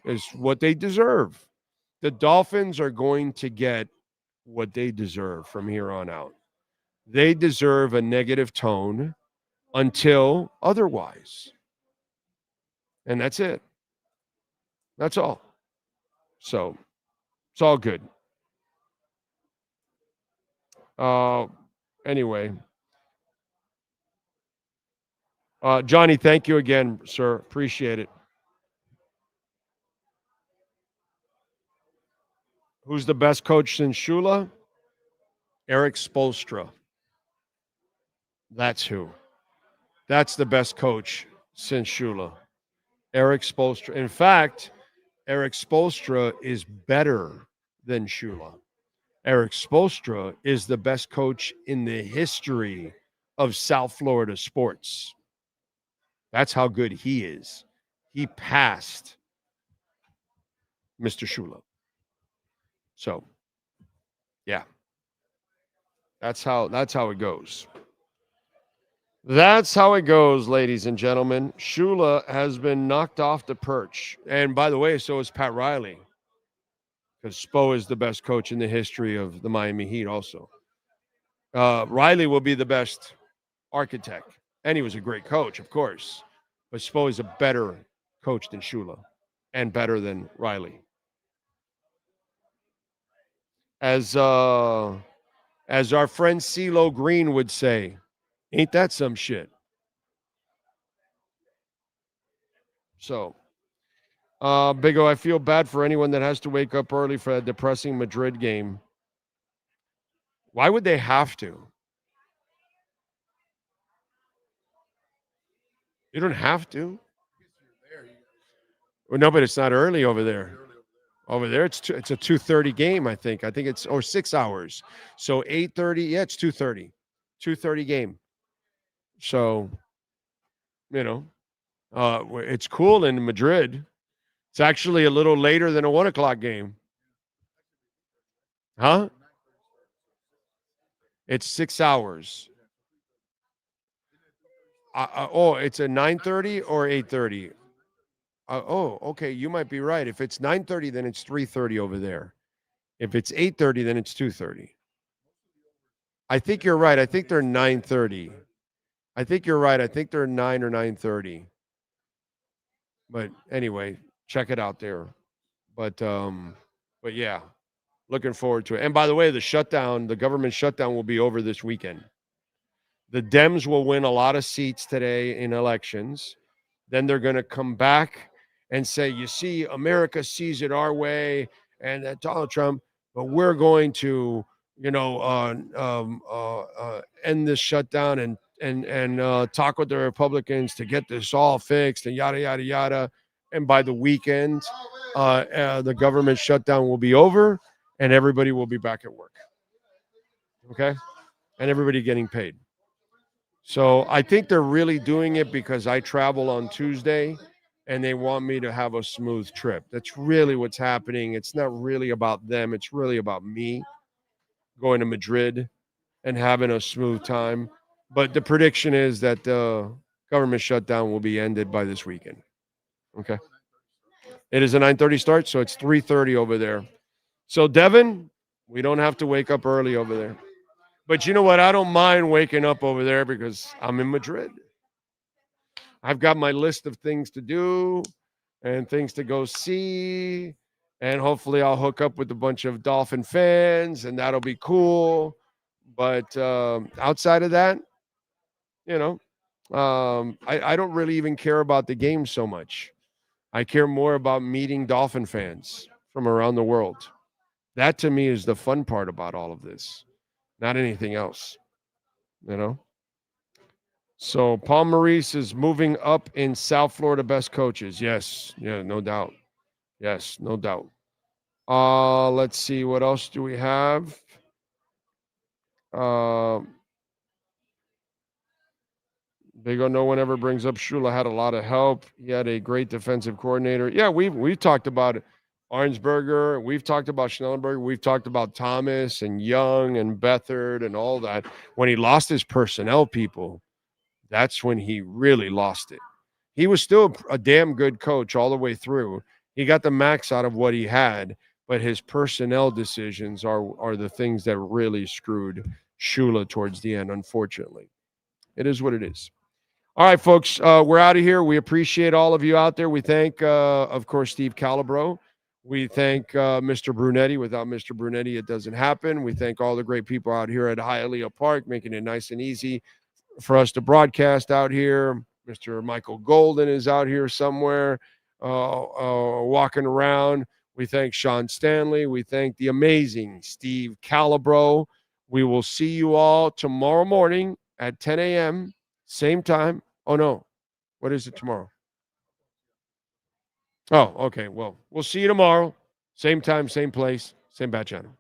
Is what they deserve. The Dolphins are going to get what they deserve from here on out. They deserve a negative tone until otherwise. And that's it. That's all. So it's all good. Anyway. Johnny, thank you again, sir. Appreciate it. Who's the best coach since Shula? Eric Spoelstra. That's who. That's the best coach since Shula. Eric Spoelstra. In fact, Eric Spoelstra is better than Shula. Eric Spoelstra is the best coach in the history of South Florida sports. That's how good he is. He passed Mr. Shula. So, yeah. That's how it goes. That's how it goes, ladies and gentlemen. Shula has been knocked off the perch. And by the way, so is Pat Riley. Because Spo is the best coach in the history of the Miami Heat also. Riley will be the best architect. And he was a great coach, of course. But Spo is a better coach than Shula and better than Riley. As our friend CeeLo Green would say, ain't that some shit? So, Big O, I feel bad for anyone that has to wake up early for a depressing Madrid game. Why would they have to? You don't have to. Well, no, but it's not early over there. Over there, it's a 2:30 game, I think. I think it's 6 hours. So 8:30. Yeah, it's 2:30. 2:30 game. So, it's cool in Madrid. It's actually a little later than a 1 o'clock game. Huh? It's 6 hours. It's a 9:30 or 8:30? Okay. You might be right. If it's 9:30, then it's 3:30 over there. If it's 8:30, then it's 2:30. I think you're right. I think they're 9:30. I think you're right. I think they're 9 or 9:30. But anyway, check it out there. But yeah, looking forward to it. And by the way, the government shutdown will be over this weekend. The Dems will win a lot of seats today in elections. Then they're going to come back and say, you see, America sees it our way and that Donald Trump, but we're going to, end this shutdown and talk with the Republicans to get this all fixed and yada, yada, yada. And by the weekend, the government shutdown will be over and everybody will be back at work. Okay? And everybody getting paid. So I think they're really doing it because I travel on Tuesday and they want me to have a smooth trip. That's really what's happening. It's not really about them. It's really about me going to Madrid and having a smooth time. But the prediction is that the government shutdown will be ended by this weekend. Okay. It is a 9:30 start, so it's 3:30 over there. So, Devin, we don't have to wake up early over there. But you know what? I don't mind waking up over there because I'm in Madrid. I've got my list of things to do and things to go see. And hopefully I'll hook up with a bunch of Dolphin fans and that'll be cool. But outside of that, I don't really even care about the game so much. I care more about meeting Dolphin fans from around the world. That to me is the fun part about all of this, not anything else, So Paul Maurice is moving up in South Florida best coaches. Yes. Yeah, no doubt. Yes, no doubt. Let's see. What else do we have? Big O, no one ever brings up Shula had a lot of help. He had a great defensive coordinator. Yeah, we've talked about Arnsberger. We've talked about Schnellenberger. We've talked about Thomas and Young and Beathard and all that. When he lost his personnel people, that's when he really lost it. He was still a damn good coach all the way through. He got the max out of what he had, but his personnel decisions are the things that really screwed Shula towards the end, unfortunately. It is what it is. All right, folks, we're out of here. We appreciate all of you out there. We thank, of course, Steve Calabro. We thank Mr. Brunetti. Without Mr. Brunetti, it doesn't happen. We thank all the great people out here at Hialeah Park, making it nice and easy for us to broadcast out here. Mr. Michael Golden is out here somewhere walking around. We thank Sean Stanley. We thank the amazing Steve Calabro. We will see you all tomorrow morning at 10 a.m., same time. Oh, no. What is it tomorrow? Oh, okay. Well, we'll see you tomorrow. Same time, same place, same bat channel.